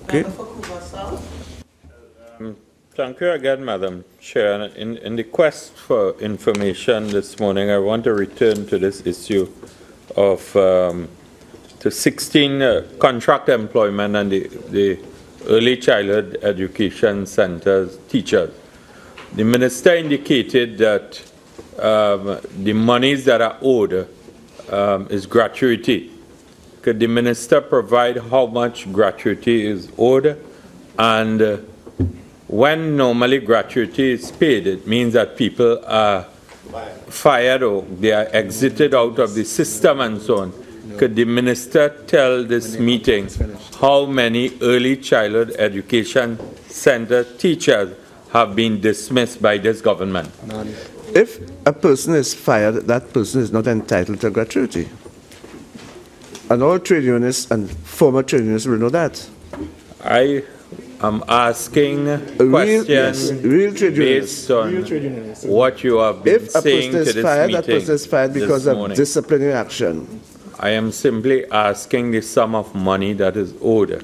Okay? Thank you again, Madam Chair. In the quest for information this morning, I want to return to this issue of to 16 contract employment and the early childhood education centers teachers. The minister indicated that the monies that are owed is gratuity. Could the minister provide how much gratuity is owed? And when normally gratuity is paid, it means that people are fired or they are exited out of the system and so on. Could the minister tell this meeting how many early childhood education center teachers have been dismissed by this government? If a person is fired, that person is not entitled to gratuity. And all trade unionists and former trade unionists will know that. I am asking questions real trade based on what you have been If a saying person to is this fired, meeting that person is fired because this of morning. disciplinary action. I am simply asking the sum of money that is owed.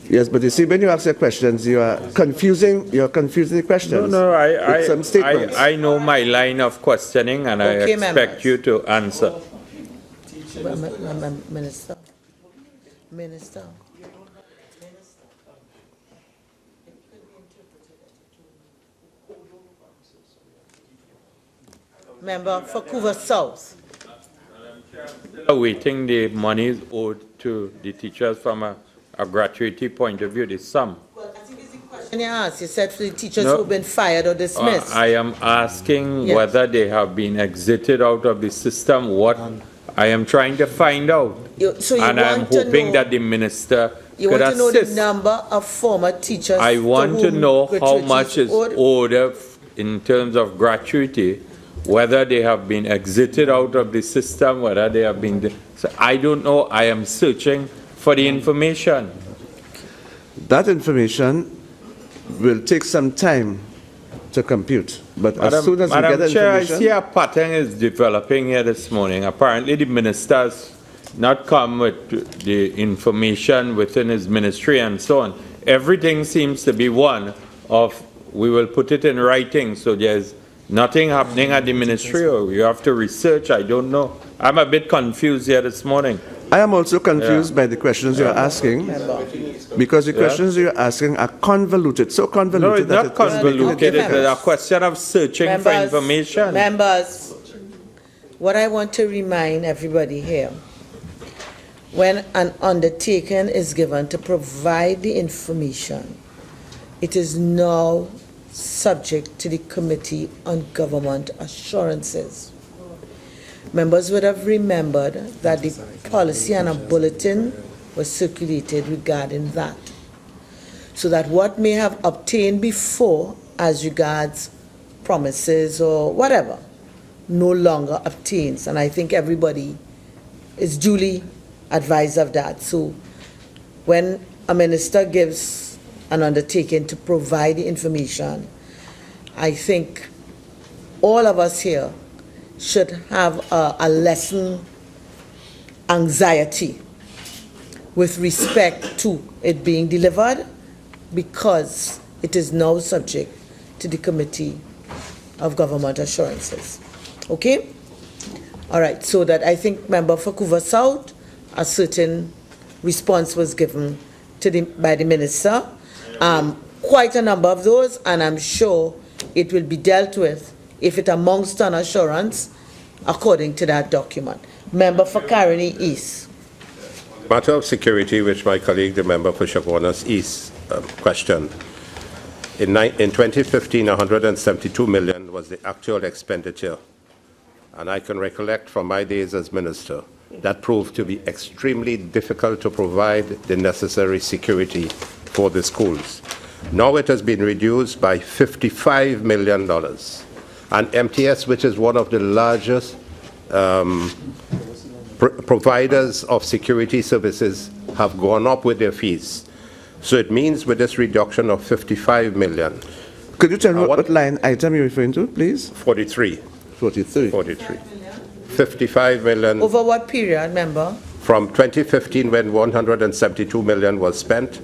Yes, but you see, when you ask your questions, you are confusing. You're confusing the questions. No, with some statements. I know my line of questioning, and I Okay, expect members. you to answer. Minister. Minister. Member for Couva South. Awaiting the monies owed to the teachers from a gratuity point of view, the sum. Question you asked, you said for the teachers No. who've been fired or dismissed. I am asking Yes. whether they have been exited out of the system. What I am trying to find out. So you And I'm want to hoping know- that the minister You could want to know the assist. number of former teachers? I want to whom know how gratuity much is owed in terms of gratuity, whether they have been exited out of the system, whether they have been. So I don't know. I am searching for the information. That information will take some time to compute. But as soon as we get the Chair, I information, see a pattern is developing here this morning. Apparently, the minister's not come with the information within his ministry and so on. Everything seems to be one of, we will put it in writing, so there's nothing happening at the ministry, or you have to research, I don't know. I'm a bit confused here this morning. I am also confused by the questions you're asking, because the questions you're asking are convoluted, so No, convoluted it's that not convoluted, it's a question of searching for Members, information. Members, what I want to remind everybody here, when an undertaking is given to provide the information, it is now subject to the Committee on Government Assurances. Members would have remembered that the policy and a bulletin was circulated regarding that, so that what may have obtained before as regards promises or whatever no longer obtains, and I think everybody is duly advised of that. So when a minister gives an undertaking to provide the information, I think all of us here should have a lesson anxiety with respect to it being delivered, because it is now subject to the Committee of Government Assurances. Okay? All right, so that I think member for Couva South, a certain response was given to by the minister. Quite a number of those, and I'm sure it will be dealt with if it amounts to an assurance according to that document. Member for Caroni East. Matter of security, which my colleague, the member for Chaguanas East, questioned. In 2015, 172 million was the actual expenditure. And I can recollect from my days as minister, that proved to be extremely difficult to provide the necessary security for the schools. Now it has been reduced by $55 million. And MTS, which is one of the largest providers of security services, have gone up with their fees. So it means with this reduction of 55 million. Could you tell me what line item you're referring to, please? 43. 43. 43. 55 million. Over what period, member? From 2015, when 172 million was spent,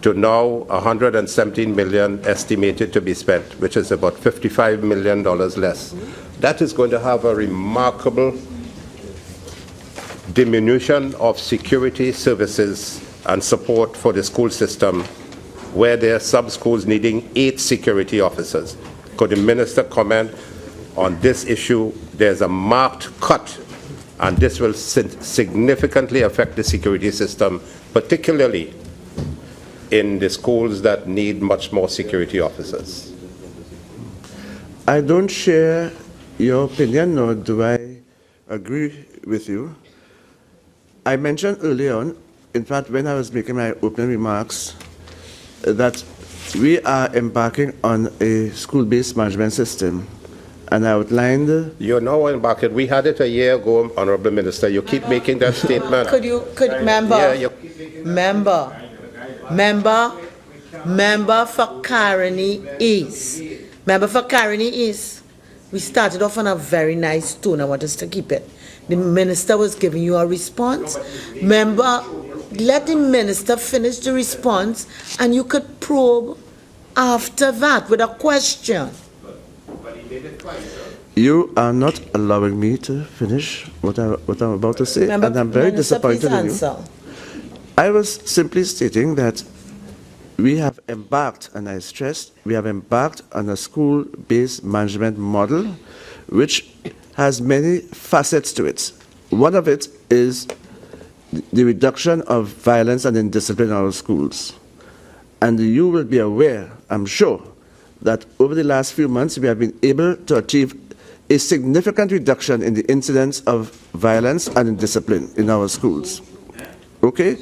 to now 117 million estimated to be spent, which is about $55 million less. That is going to have a remarkable diminution of security services and support for the school system where there are some schools needing 8 security officers. Could the minister comment on this issue? There's a marked cut, and this will significantly affect the security system, particularly in the schools that need much more security officers. I don't share your opinion, nor do I agree with you. I mentioned earlier on, in fact, when I was making my opening remarks, that we are embarking on a school-based management system, and I outlined... You're now embarking. We had it a year ago, Honorable Minister. You keep making that statement. Member for Caroni East. Member for Caroni East. We started off on a very nice tone. I want us to keep it. The minister was giving you a response. Member, let the minister finish the response, and you could probe after that with a question. You are not allowing me to finish what I'm about to say, and I'm very disappointed in you. I was simply stating that we have embarked, and I stressed, we have embarked on a school-based management model which has many facets to it. One of it is the reduction of violence and indiscipline in our schools. And you will be aware, I'm sure, that over the last few months we have been able to achieve a significant reduction in the incidence of violence and indiscipline in our schools. Okay?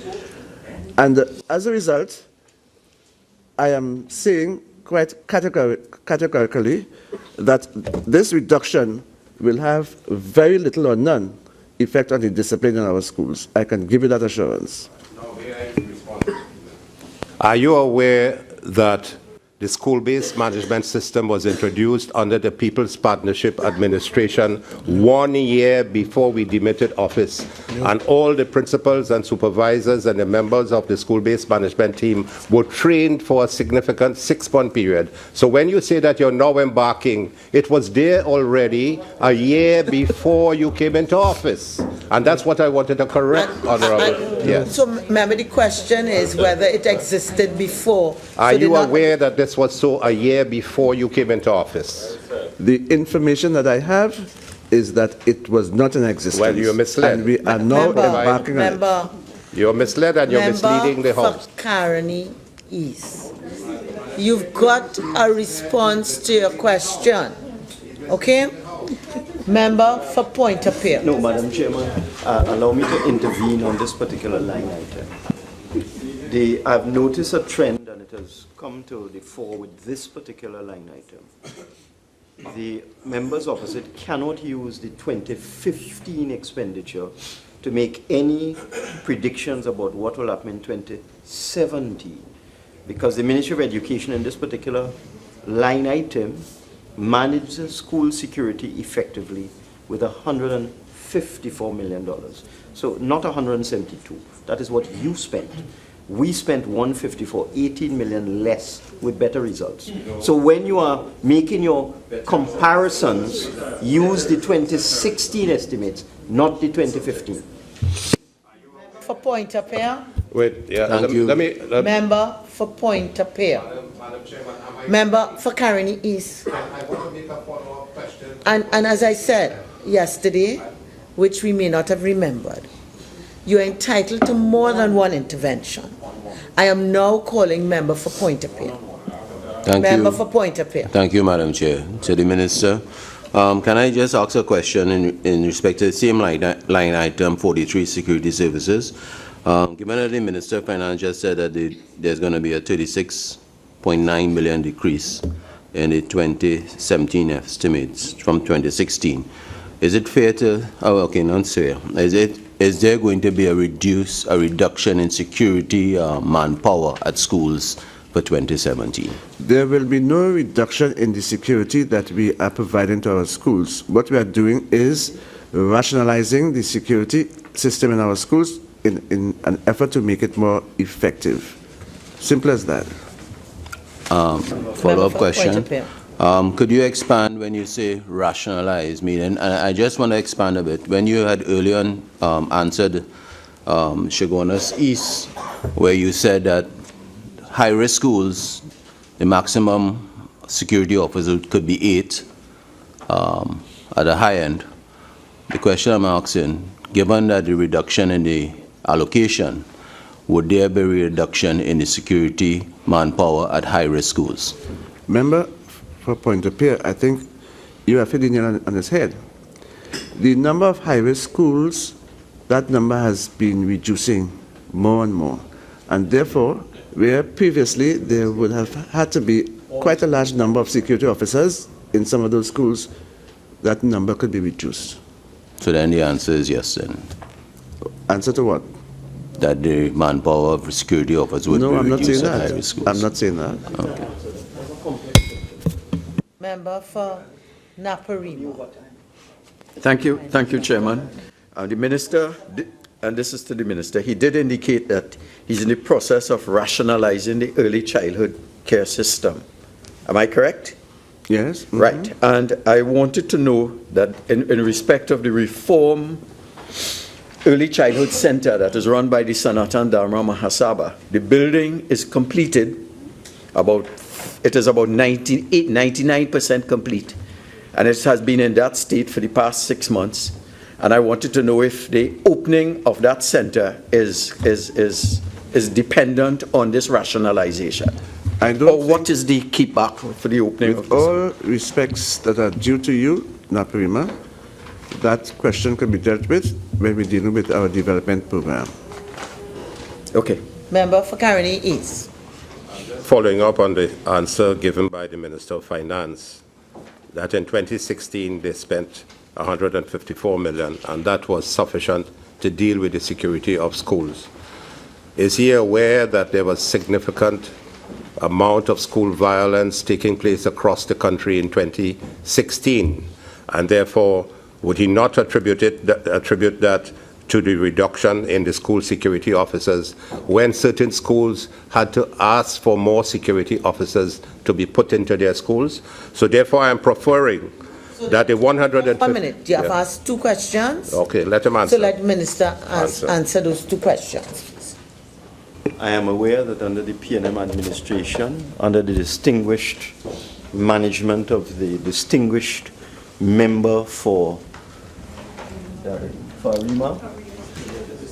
And as a result, I am saying quite categorically that this reduction will have very little or none effect on the discipline in our schools. I can give you that assurance. Are you aware that the school-based management system was introduced under the People's Partnership Administration 1 year before we demitted office? And all the principals and supervisors and the members of the school-based management team were trained for a significant 6-month period. So when you say that you're now embarking, it was there already a year before you came into office. And that's what I wanted to correct, Honorable. Yes. So, remember, the question is whether it existed before. Are you aware that this was so a year before you came into office? The information that I have is that it was not in existence. Well, you're misled. And we are now embarking on it. You're misled and you're misleading the House. For Caroni East. You've got a response to your question. Okay? Member for Point of Peer. No, Madam Chairman, allow me to intervene on this particular line item. I've noticed a trend, and it has come to the fore with this particular line item. The members opposite cannot use the 2015 expenditure to make any predictions about what will happen in 2017, because the Ministry of Education in this particular line item manages school security effectively with $154 million. So not 172. That is what you spent. We spent 154, 18 million less with better results. So when you are making your comparisons, use the 2016 estimates, not the 2015. For Point of Peer. Wait, yeah. Thank you. Member for Point of Peer. Member for Caroni East. I want to make a follow-up question. And as I said yesterday, which we may not have remembered, you are entitled to more than one intervention. I am now calling member for Point of Peer. Member for Point of Peer. Thank you, Madam Chair. To the Minister, can I just ask a question in respect to the same line item 43, security services? Given that the Minister of Finance just said that there's going to be a 36.9 million decrease in the 2017 estimates from 2016, is it fair to, not fair, is there going to be a reduction in security manpower at schools for 2017? There will be no reduction in the security that we are providing to our schools. What we are doing is rationalizing the security system in our schools in an effort to make it more effective. Simple as that. Follow-up question. Could you expand when you say rationalize? Meaning, and I just want to expand a bit. When you had earlier answered Shagonas East, where you said that high-risk schools, the maximum security officer could be 8 at the high end. The question I'm asking, given that the reduction in the allocation, would there be a reduction in the security manpower at high-risk schools? Member, for point of view, I think you have hit the nail on his head. The number of high-risk schools, that number has been reducing more and more. And therefore, where previously there would have had to be quite a large number of security officers in some of those schools, that number could be reduced. So then the answer is yes then? Answer to what? That the manpower of security officers would be reduced at high-risk schools? I'm not saying that. Okay. Member for Naparima. Thank you, Chairman. The Minister, and this is to the Minister, he did indicate that he's in the process of rationalizing the early childhood care system. Am I correct? Yes. Mm-hmm. Right. And I wanted to know that in respect of the Reform Early Childhood Center that is run by the Sanatan Dharma Mahasabha, the building is completed it is about 99% complete. And it has been in that state for the past 6 months. And I wanted to know if the opening of that center is dependent on this rationalization. Or what is the kickback for the opening of this? With all respects that are due to you, Naparima, that question can be dealt with when we're dealing with our development program. Okay. Member for Caroni East. Following up on the answer given by the Minister of Finance, that in 2016 they spent 154 million, and that was sufficient to deal with the security of schools. Is he aware that there was significant amount of school violence taking place across the country in 2016, and therefore would he not attribute that to the reduction in the school security officers when certain schools had to ask for more security officers to be put into their schools? So therefore I am preferring that the 150... 1 minute. You have asked 2 questions. Okay, let him answer. So let the Minister answer those 2 questions. I am aware that under the PNM administration, under the distinguished management of the distinguished member for Farima,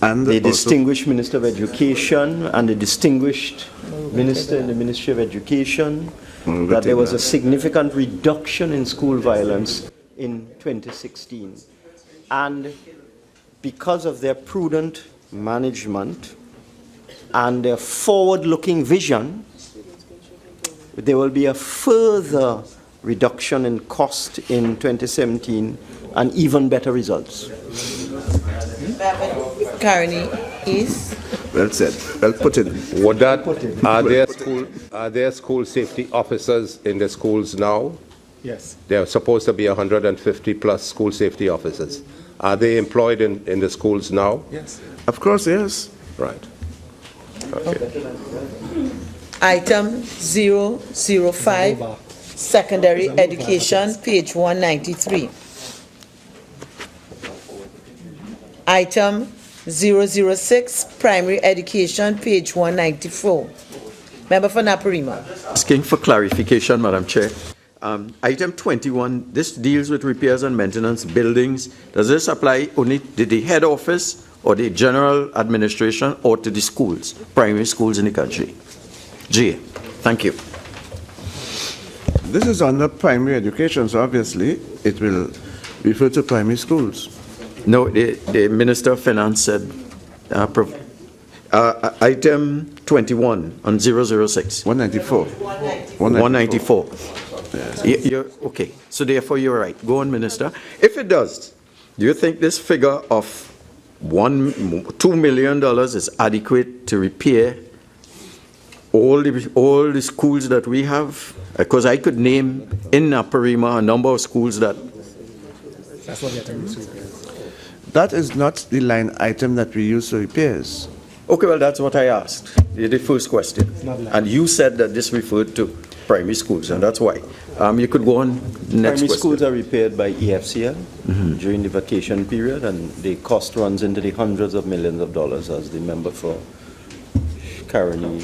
and the distinguished Minister of Education, and the distinguished Minister in the Ministry of Education, that there was a significant reduction in school violence in 2016. And because of their prudent management and their forward-looking vision, there will be a further reduction in cost in 2017 and even better results. Caroni East. Well said. Well put in. Would that, are there school safety officers in the schools now? Yes. There are supposed to be 150 plus school safety officers. Are they employed in the schools now? Yes. Of course, yes. Right. Okay. Item 005, Secondary Education, page 193. Item 006, Primary Education, page 194. Member for Naparima. Asking for clarification, Madam Chair. Item 21, this deals with repairs and maintenance buildings. Does this apply only to the head office or the general administration or to the schools, primary schools in the country? G. Thank you. This is under primary education, so obviously it will refer to primary schools. No, the Minister of Finance said item 21 on 006. 194. 194. Yes. Okay, so therefore you're right. Go on, Minister. If it does, do you think this figure of $2 million is adequate to repair all the schools that we have? Because I could name in Naparima a number of schools that... That's what we have to do. That is not the line item that we use for repairs. Okay, well, that's what I asked, the first question. And you said that this referred to primary schools, and that's why. You could go on next Primary question. schools are repaired by EFCL during the vacation period, and the cost runs into the hundreds of millions of dollars, as the member for Caroni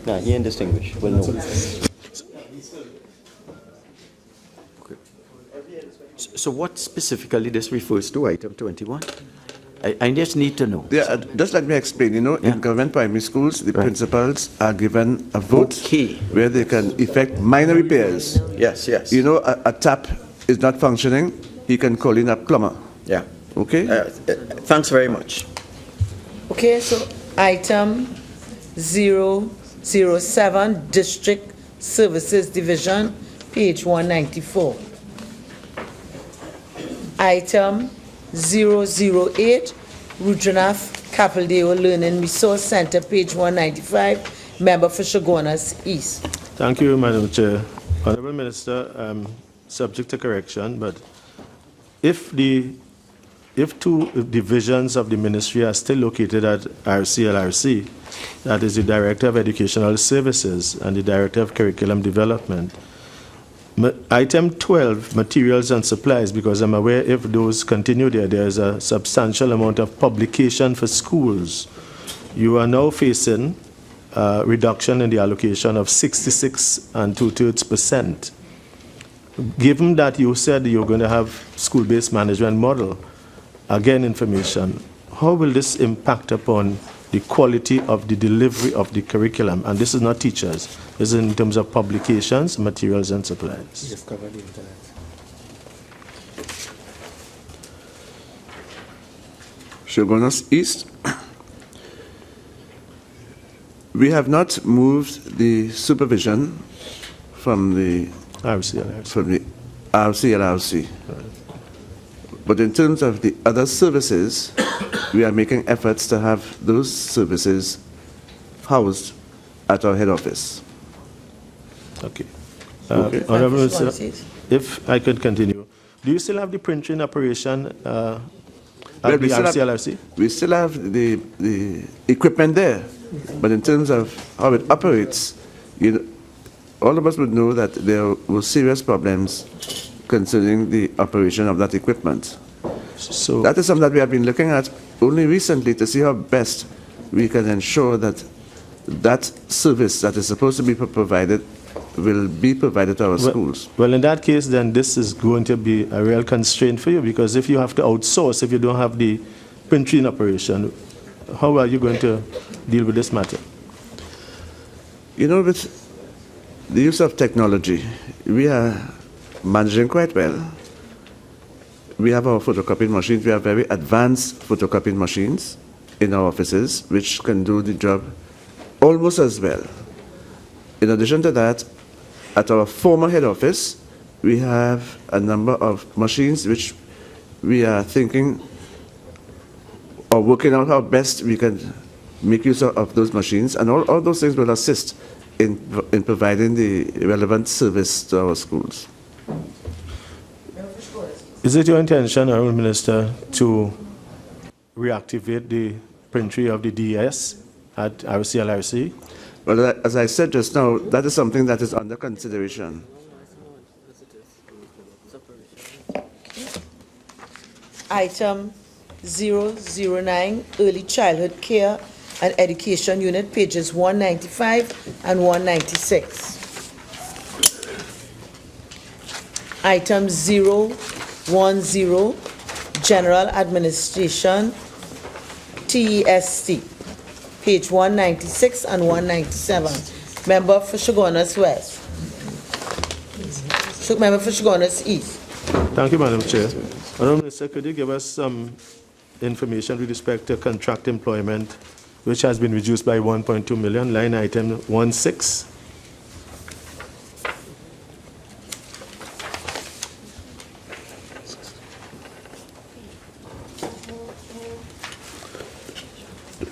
Nah, he ain't distinguished. Well, no. So what specifically this refers to, item 21? I just need to know. Yeah, just let me explain. You know, in government primary schools, the principals are given a vote where they can effect minor repairs. Yes, yes. You know, a tap is not functioning, he can call in a plumber. Yeah. Okay? Thanks very much. Okay, so item 007, District Services Division, page 194. Item 008, Rudranath Kapildeo Learning Resource Center, page 195, member for Shogunas East. Thank you, Madam Chair. Honorable Minister, subject to correction, but if two divisions of the ministry are still located at RCLRC, that is the Director of Educational Services and the Director of Curriculum Development, item 12, materials and supplies, because I'm aware if those continue there's a substantial amount of publication for schools. You are now facing a reduction in the allocation of 66 2/3%. Given that you said you're going to have school-based management model, again information, how will this impact upon the quality of the delivery of the curriculum? And this is not teachers, this is in terms of publications, materials and supplies. You've covered the internet. Shogunas East. We have not moved the supervision from the RCLRC. But in terms of the other services, we are making efforts to have those services housed at our head office. Okay. Honorable Minister, if I could continue. Do you still have the printing operation at the RCLRC? We still have the equipment there, but in terms of how it operates, all of us would know that there were serious problems concerning the operation of that equipment. So that is something that we have been looking at only recently to see how best we can ensure that that service that is supposed to be provided will be provided to our schools. Well, in that case, then this is going to be a real constraint for you, because if you have to outsource, if you don't have the printing operation, how are you going to deal with this matter? You know, with the use of technology, we are managing quite well. We have our photocopying machines. We have very advanced photocopying machines in our offices, which can do the job almost as well. In addition to that, at our former head office, we have a number of machines which we are thinking or working out how best we can make use of those machines, and all those things will assist in providing the relevant service to our schools. Is it your intention, Honorable Minister, to reactivate the printing of the DS at RCLRC? Well, as I said just now, that is something that is under consideration. Item 009, Early Childhood Care and Education Unit, pages 195 and 196. Item 010, General Administration, TEST, page 196 and 197. Member for Shogunas West. Member for Shogunas East. Thank you, Madam Chair. Honorable Minister, could you give us some information with respect to contract employment, which has been reduced by 1.2 million, line item 16?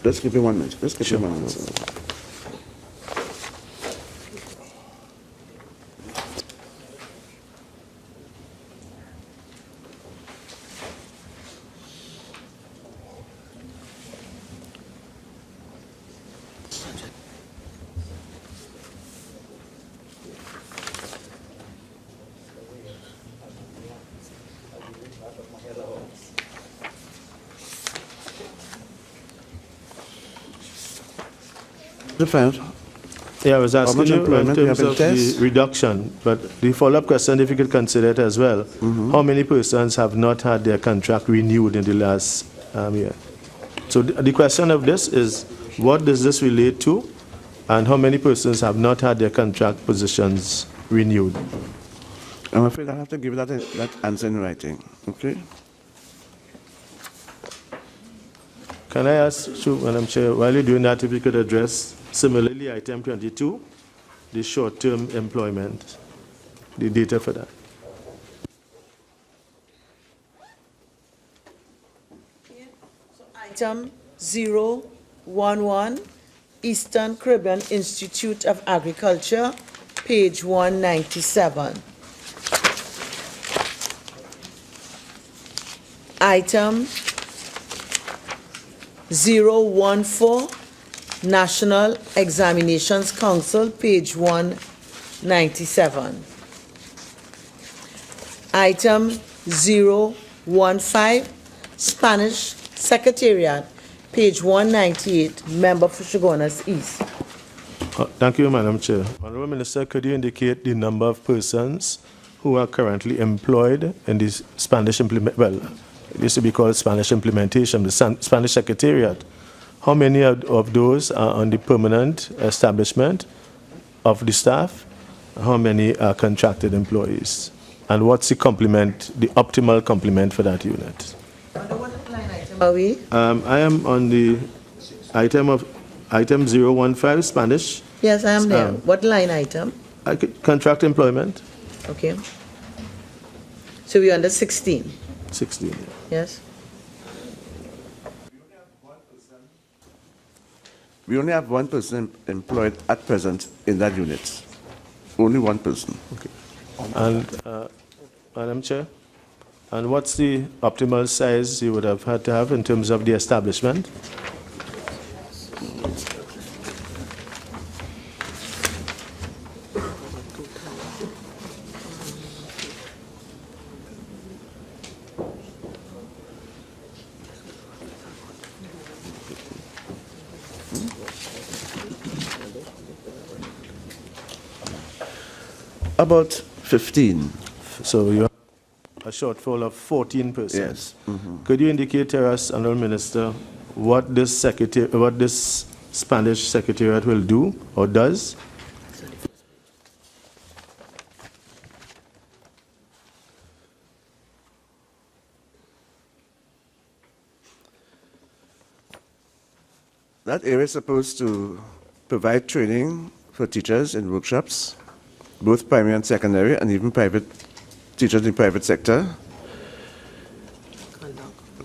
Let's give you 1 minute. Let's give you 1 minute. Yeah, I was asking much you in employment we terms have in of the test? reduction, but the follow-up question, if you could consider it as well, how many persons have not had their contract renewed in the last year? So the question of this is, what does this relate to, and how many persons have not had their contract positions renewed? I'm afraid I have to give that answer in writing, okay? Can I ask you, Madam Chair, while you're doing that, if you could address similarly item 22, the short-term employment, the data for that? Item 011, Eastern Caribbean Institute of Agriculture, page 197. Item 014, National Examinations Council, page 197. Item 015, Spanish Secretariat, page 198, member for Chaguanas East. Thank you, Madam Chair. Honorable Minister, could you indicate the number of persons who are currently employed in the Spanish it used to be called Spanish implementation, the Spanish Secretariat? How many of those are on the permanent establishment of the staff? How many are contracted employees? And what's the complement, the optimal complement for that unit? Are we? I am on the item 015, Spanish. Yes, I am there. What line item? Contract employment. Okay. So we're under 16. 16. Yes. We only have one person employed at present in that unit. Only one person. Okay. And, Madam Chair, and what's the optimal size you would have had to have in terms of the establishment? About 15. So you have a shortfall of 14 persons. Yes. Could you indicate to us, Honourable Minister, what this Spanish Secretariat will do or does? That area is supposed to provide training for teachers in workshops, both primary and secondary, and even private teachers in the private sector.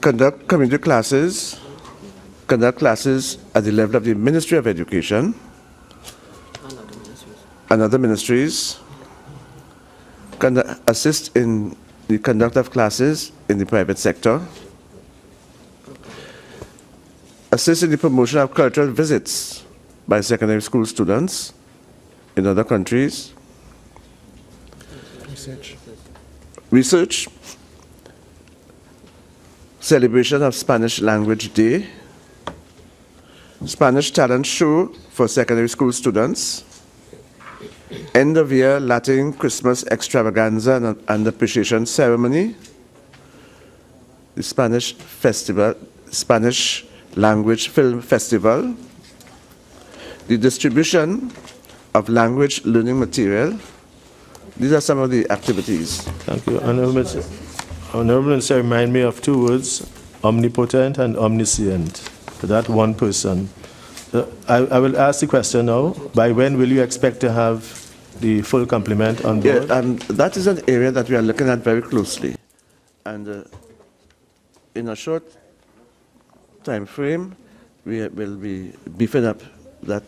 Conduct community classes, conduct classes at the level of the Ministry of Education and other ministries, assist in the conduct of classes in the private sector, assist in the promotion of cultural visits by secondary school students in other countries, research, celebration of Spanish Language Day, Spanish talent show for secondary school students, end of year Latin Christmas extravaganza and appreciation ceremony, the Spanish festival, Spanish language film festival, the distribution of language learning material. These are some of the activities. Thank you. Honourable Minister, remind me of two words, omnipotent and omniscient, for that one person. I will ask the question now. By when will you expect to have the full complement on board? Yeah, that is an area that we are looking at very closely. And in a short time frame, we will be beefing up that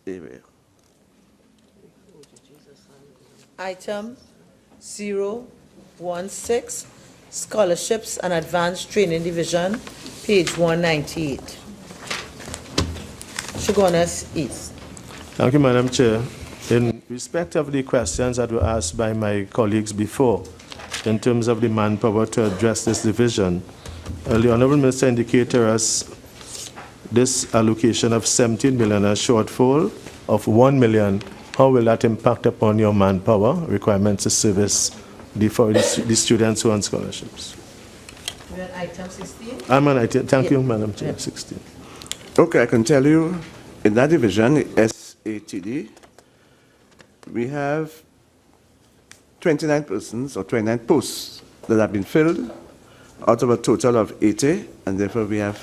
area. Item 016, Scholarships and Advanced Training Division, page 198. Chaguanas East. Thank you, Madam Chair. In respect of the questions that were asked by my colleagues before, in terms of the manpower to address this division, the Honourable Minister indicated to us this allocation of 17 million as shortfall of 1 million, how will that impact upon your manpower requirements to service the students who are on scholarships? We're on item 16. I'm on item, thank you, Madam Chair, 16. Okay, I can tell you, in that division, SATD, we have 29 persons or 29 posts that have been filled out of a total of 80, and therefore we have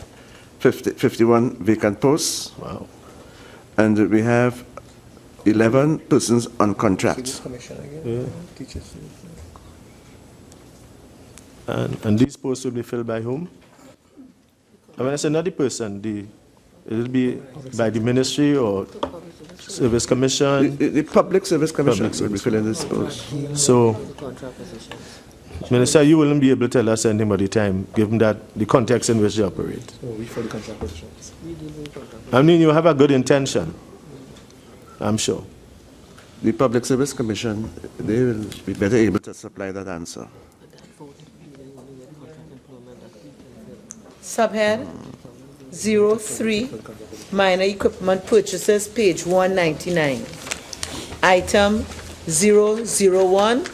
51 vacant posts. Wow. And we have 11 persons on contract. And these posts will be filled by whom? I mean, it's another person. It'll be by the ministry or service commission? The Public Service Commission will be filling this post. So, Minister, you wouldn't be able to tell us anything about the time, given that the context in which you operate. We fill the contract positions. I mean, you have a good intention, I'm sure. The Public Service Commission, they will be better able to supply that answer. Subhead 03, minor equipment purchases, page 199. Item 001,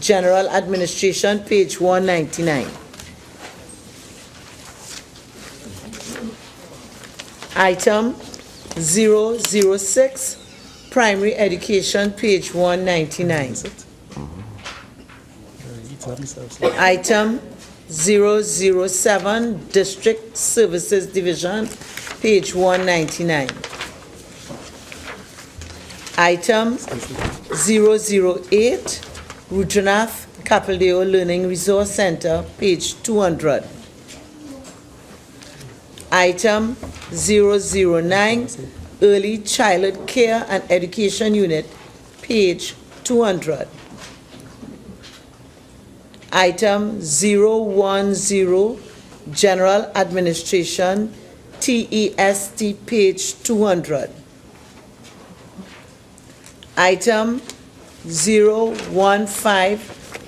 general administration, page 199. Item 006, primary education, page 199. Item 007, District Services Division, page 199. Item 008, Rudranath Kapildeo Learning Resource Center, page 200. Item 009, Early Childhood Care and Education Unit, page 200. Item 010, General Administration, TEST, page 200. Item 015,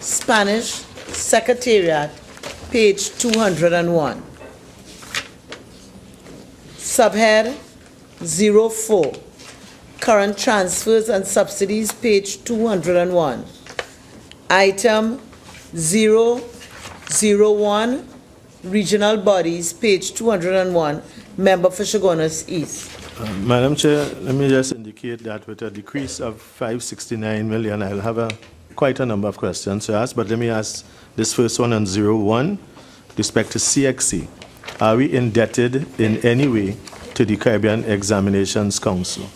Spanish Secretariat, page 201. Subhead 04, Current Transfers and Subsidies, page 201. Item 001, Regional Bodies, page 201, Member for Chaguanas East. Madam Chair, let me just indicate that with a decrease of 569 million, I'll have quite a number of questions to ask, but let me ask this first one on 01, respect to CXC. Are we indebted in any way to the Caribbean Examinations Council?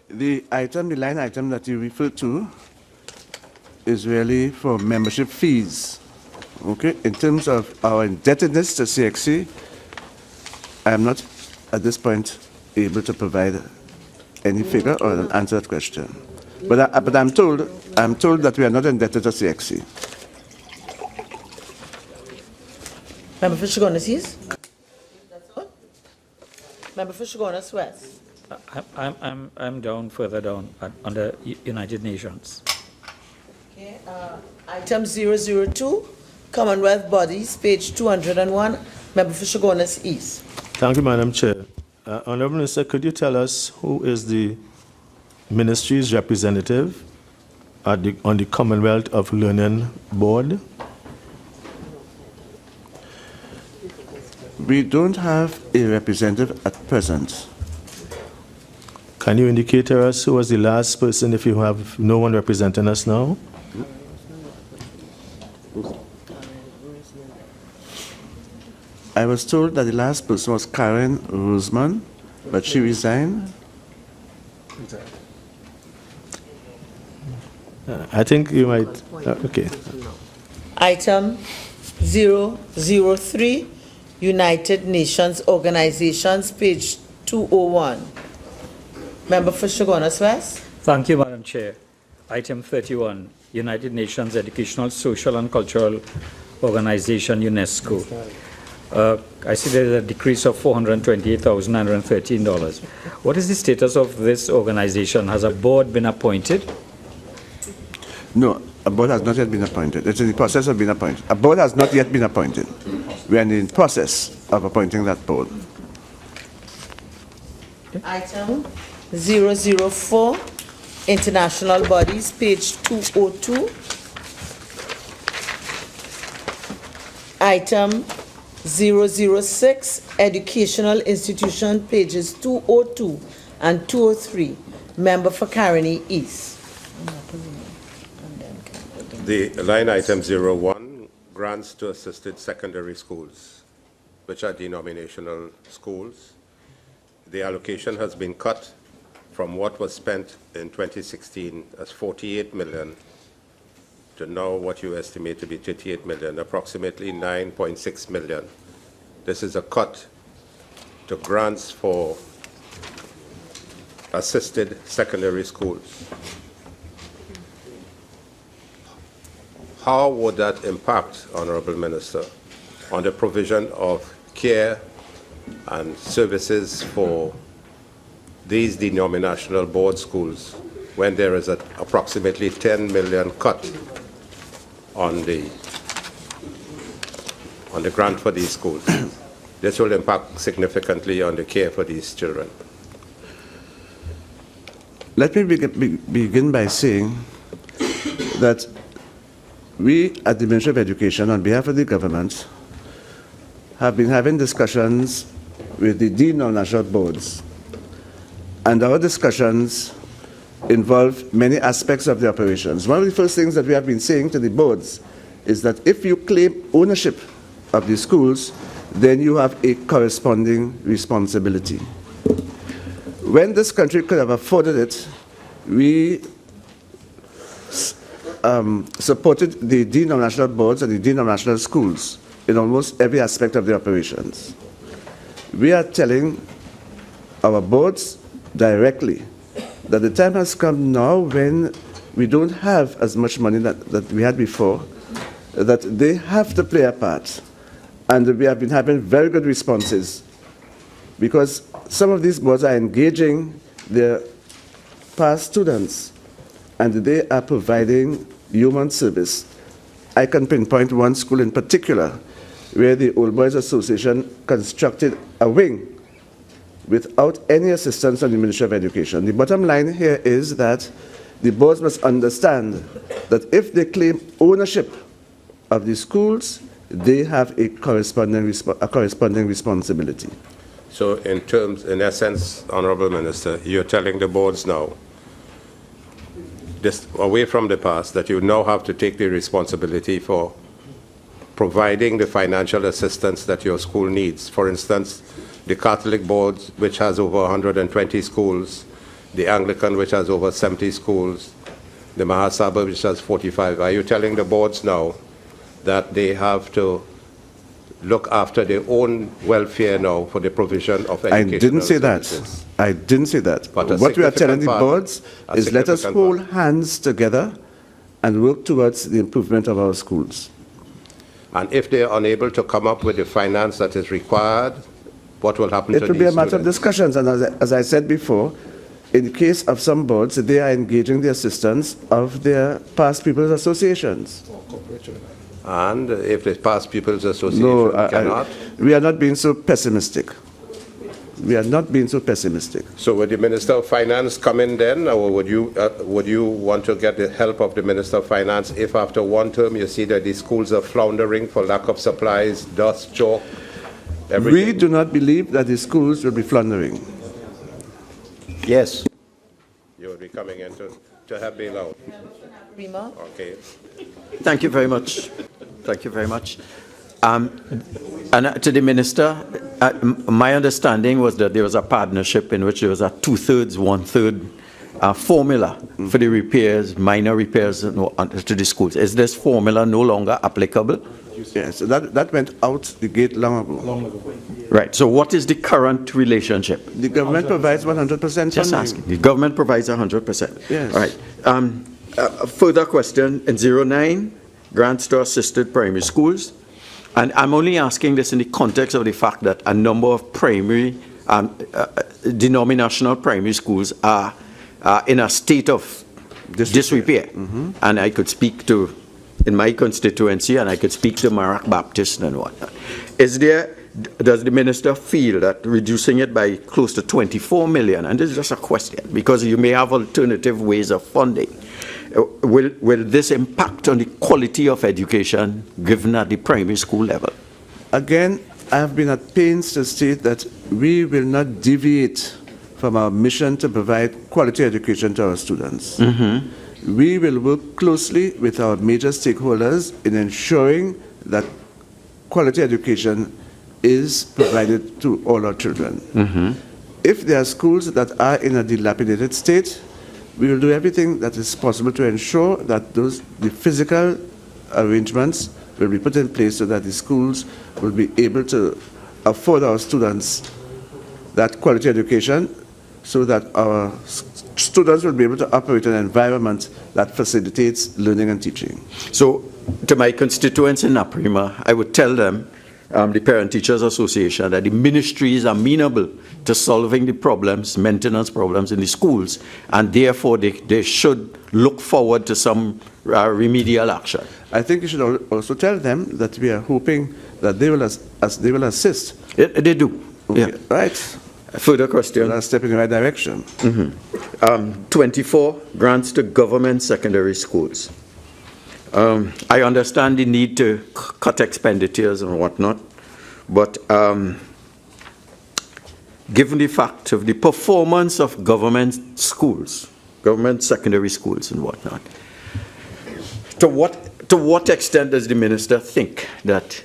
The line item that you refer to is really for membership fees. Okay, in terms of our indebtedness to CXC, I am not at this point able to provide any figure or answer that question. But I'm told that we are not indebted to CXC. Member for Chaguanas East? Member for Chaguanas West? I'm down, further down, under United Nations. Okay, item 002, Commonwealth Bodies, page 201, Member for Chaguanas East. Thank you, Madam Chair. Honourable Minister, could you tell us who is the ministry's representative on the Commonwealth of Learning Board? We don't have a representative at present. Can you indicate to us who was the last person, if you have no one representing us now? I was told that the last person was Karen Roseman, but she resigned. I think you might, okay. Item 003, United Nations Organizations, page 201. Member for Chaguanas West? Thank you, Madam Chair. Item 31, United Nations Educational, Social and Cultural Organization, UNESCO. I see there is a decrease of $428,913. What is the status of this organization? Has a board been appointed? No, a board has not yet been appointed. It's in the process of being appointed. A board has not yet been appointed. We are in the process of appointing that board. Item 004, international bodies, page 202. Item 006, educational institution, pages 202 and 203. Member for Caroni East. The line item 01, grants to assisted secondary schools, which are denominational schools. The allocation has been cut from what was spent in 2016 as 48 million to now what you estimate to be 38 million, approximately 9.6 million. This is a cut to grants for assisted secondary schools. How would that impact, Honorable Minister, on the provision of care and services for these denominational board schools when there is an approximately 10 million cut on the grant for these schools? This will impact significantly on the care for these children. Let me begin by saying that we at the Ministry of Education, on behalf of the government, have been having discussions with the denominational boards. And our discussions involve many aspects of the operations. One of the first things that we have been saying to the boards is that if you claim ownership of the schools, then you have a corresponding responsibility. When this country could have afforded it, we supported the denominational boards and the denominational schools in almost every aspect of the operations. We are telling our boards directly that the time has come now when we don't have as much money that we had before, that they have to play a part. And we have been having very good responses because some of these boards are engaging their past students and they are providing human service. I can pinpoint one school in particular where the Old Boys Association constructed a wing without any assistance from the Ministry of Education. The bottom line here is that the boards must understand that if they claim ownership of the schools, they have a corresponding responsibility. So in essence, Honorable Minister, you're telling the boards now, just away from the past, that you now have to take the responsibility for providing the financial assistance that your school needs. For instance, the Catholic board, which has over 120 schools, the Anglican, which has over 70 schools, the Mahasabha, which has 45. Are you telling the boards now that they have to look after their own welfare now for the provision of educational I didn't say services? that. I didn't say that. But what we are telling the boards is let us hold hands together and work towards the improvement of our schools. And if they are unable to come up with the finance that is required, what will happen to these It will be a matter of students? discussions. And as I said before, in the case of some boards, they are engaging the assistance of their past people's associations. And if the past people's association cannot? We are not being so pessimistic. We are not being so pessimistic. So would the Minister of Finance come in then, or would you want to get the help of the Minister of Finance if after one term you see that the schools are floundering for lack of supplies, dust, chalk, everything? We do not believe that the schools will be floundering. Yes. You will be coming in to help bail out. Rima? Okay. Thank you very much. Thank you very much. And to the Minister, my understanding was that there was a partnership in which there was a 2/3, 1/3 formula for the repairs, minor repairs to the schools. Is this formula no longer applicable? Yes, that went out the gate long ago. Right. So what is the current relationship? The government provides 100% Just funding. asking. The government provides 100%. Yes. All right. A further question in 09, grants to assisted primary schools. And I'm only asking this in the context of the fact that a number of primary, denominational primary schools are in a state of disrepair. And I could speak to, in my constituency, and I could speak to Marak Baptist and whatnot. Does the minister feel that reducing it by close to 24 million, and this is just a question, because you may have alternative ways of funding, will this impact on the quality of education given at the primary school level? Again, I have been at pains to state that we will not deviate from our mission to provide quality education to our students. We will work closely with our major stakeholders in ensuring that quality education is provided to all our children. If there are schools that are in a dilapidated state, we will do everything that is possible to ensure that the physical arrangements will be put in place so that the schools will be able to afford our students that quality education, so that our students will be able to operate in an environment that facilitates learning and teaching. So, to my constituents in Naprima, I would tell them, the Parent Teachers Association, that the ministry is amenable to solving the problems, maintenance problems in the schools, and therefore they should look forward to some remedial action. I think you should also tell them that we are hoping that they will assist. They do. Okay. Yeah. Right. Further question. Let's step in the right direction. 24 grants to government secondary schools. I understand the need to cut expenditures and whatnot, but given the fact of the performance of government schools, government secondary schools and whatnot, to what extent does the minister think that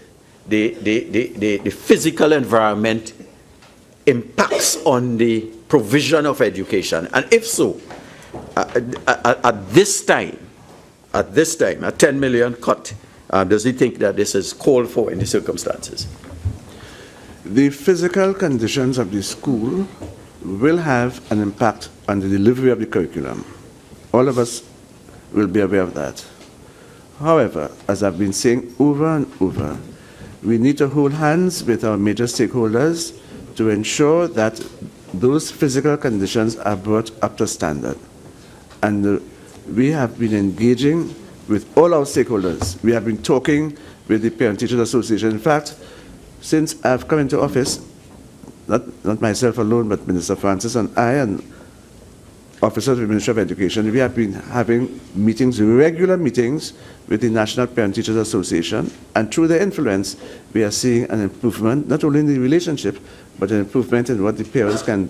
the physical environment impacts on the provision of education? And if so, at this time, a 10 million cut, does he think that this is called for in the circumstances? The physical conditions of the school will have an impact on the delivery of the curriculum. All of us will be aware of that. However, as I've been saying over and over, we need to hold hands with our major stakeholders to ensure that those physical conditions are brought up to standard. And we have been engaging with all our stakeholders. We have been talking with the Parent Teachers Association. In fact, since I've come into office, not myself alone, but Minister Francis and I and officers of the Ministry of Education, we have been having meetings, regular meetings with the National Parent Teachers Association, and through their influence, we are seeing an improvement, not only in the relationship, but an improvement in what the parents can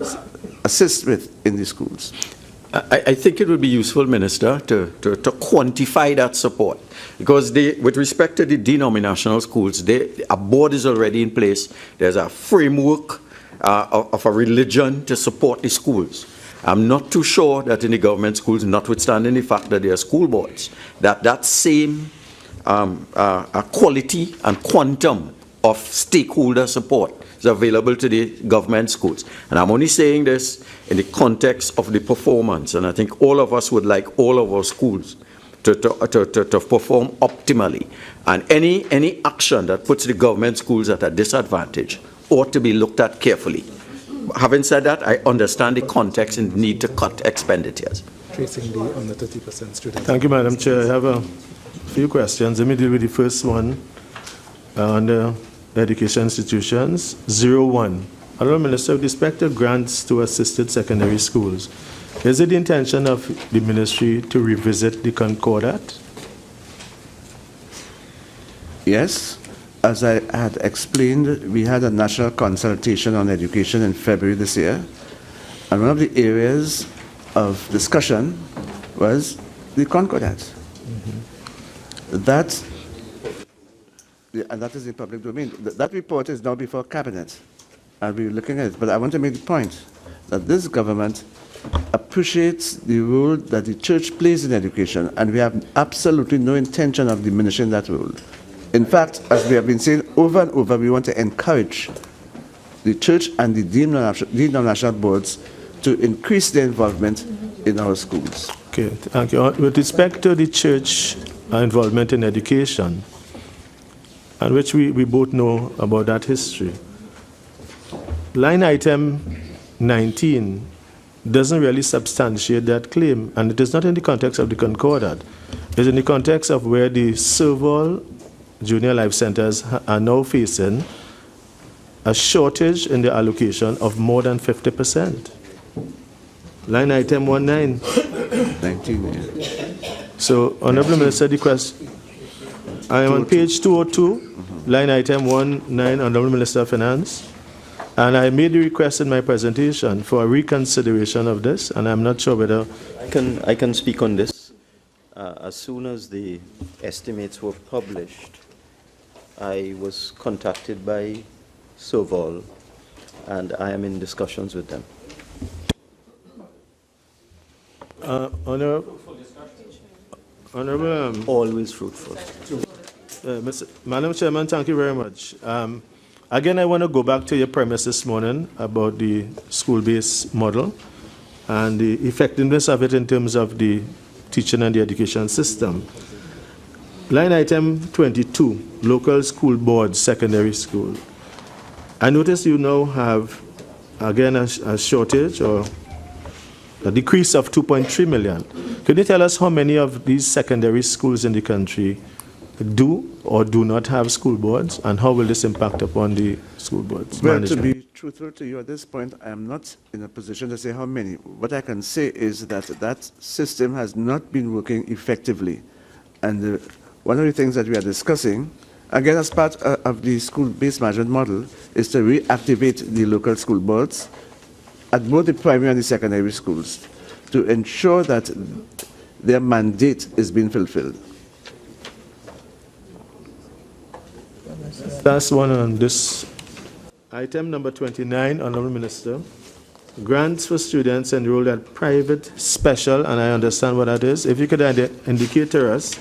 assist with in the schools. I think it would be useful, Minister, to quantify that support, because with respect to the denominational schools, a board is already in place. There's a framework of a religion to support the schools. I'm not too sure that in the government schools, notwithstanding the fact that there are school boards, that same quality and quantum of stakeholder support is available to the government schools. And I'm only saying this in the context of the performance, and I think all of us would like all of our schools to perform optimally. And any action that puts the government schools at a disadvantage ought to be looked at carefully. Having said that, I understand the context and need to cut expenditures. Tracing the under 30% students. Thank you, Madam Chair. I have a few questions. Let me deal with the first one on the education institutions. 01. Honourable Minister, with respect to grants to assisted secondary schools, is it the intention of the ministry to revisit the Concordat? Yes. As I had explained, we had a national consultation on education in February this year, and one of the areas of discussion was the Concordat. That is in public domain. That report is now before Cabinet, and we're looking at it. But I want to make the point that this government appreciates the role that the church plays in education, and we have absolutely no intention of diminishing that role. In fact, as we have been saying over and over, we want to encourage the church and the denominational boards to increase their involvement in our schools. Okay, thank you. With respect to the church involvement in education, and which we both know about that history, line item 19 doesn't really substantiate that claim, and it is not in the context of the Concordat. It's in the context of where the Serval junior life centers are now facing a shortage in the allocation of more than 50%. Line item 19. 19, yeah. So, Honorable Minister, the question, I am on page 202, line item 19, Honorable Minister of Finance, and I made the request in my presentation for a reconsideration of this, and I'm not sure whether... I can speak on this. As soon as the estimates were published, I was contacted by Serval, and I am in discussions with them. Honorable... Always fruitful. Madam Chairman, thank you very much. Again, I want to go back to your premise this morning about the school-based model and the effectiveness of it in terms of the teaching and the education system. Line item 22, local school boards, secondary school. I notice you now have, again, a shortage or a decrease of 2.3 million. Could you tell us how many of these secondary schools in the country do or do not have school boards, and how will this impact upon the school boards? Well, management? to be truthful to you at this point, I am not in a position to say how many. What I can say is that that system has not been working effectively. And one of the things that we are discussing, again, as part of the school-based management model, is to reactivate the local school boards at both the primary and the secondary schools to ensure that their mandate is being fulfilled. Last one on this. Item number 29, Honorable Minister. Grants for students enrolled at private special, and I understand what that is. If you could indicate to us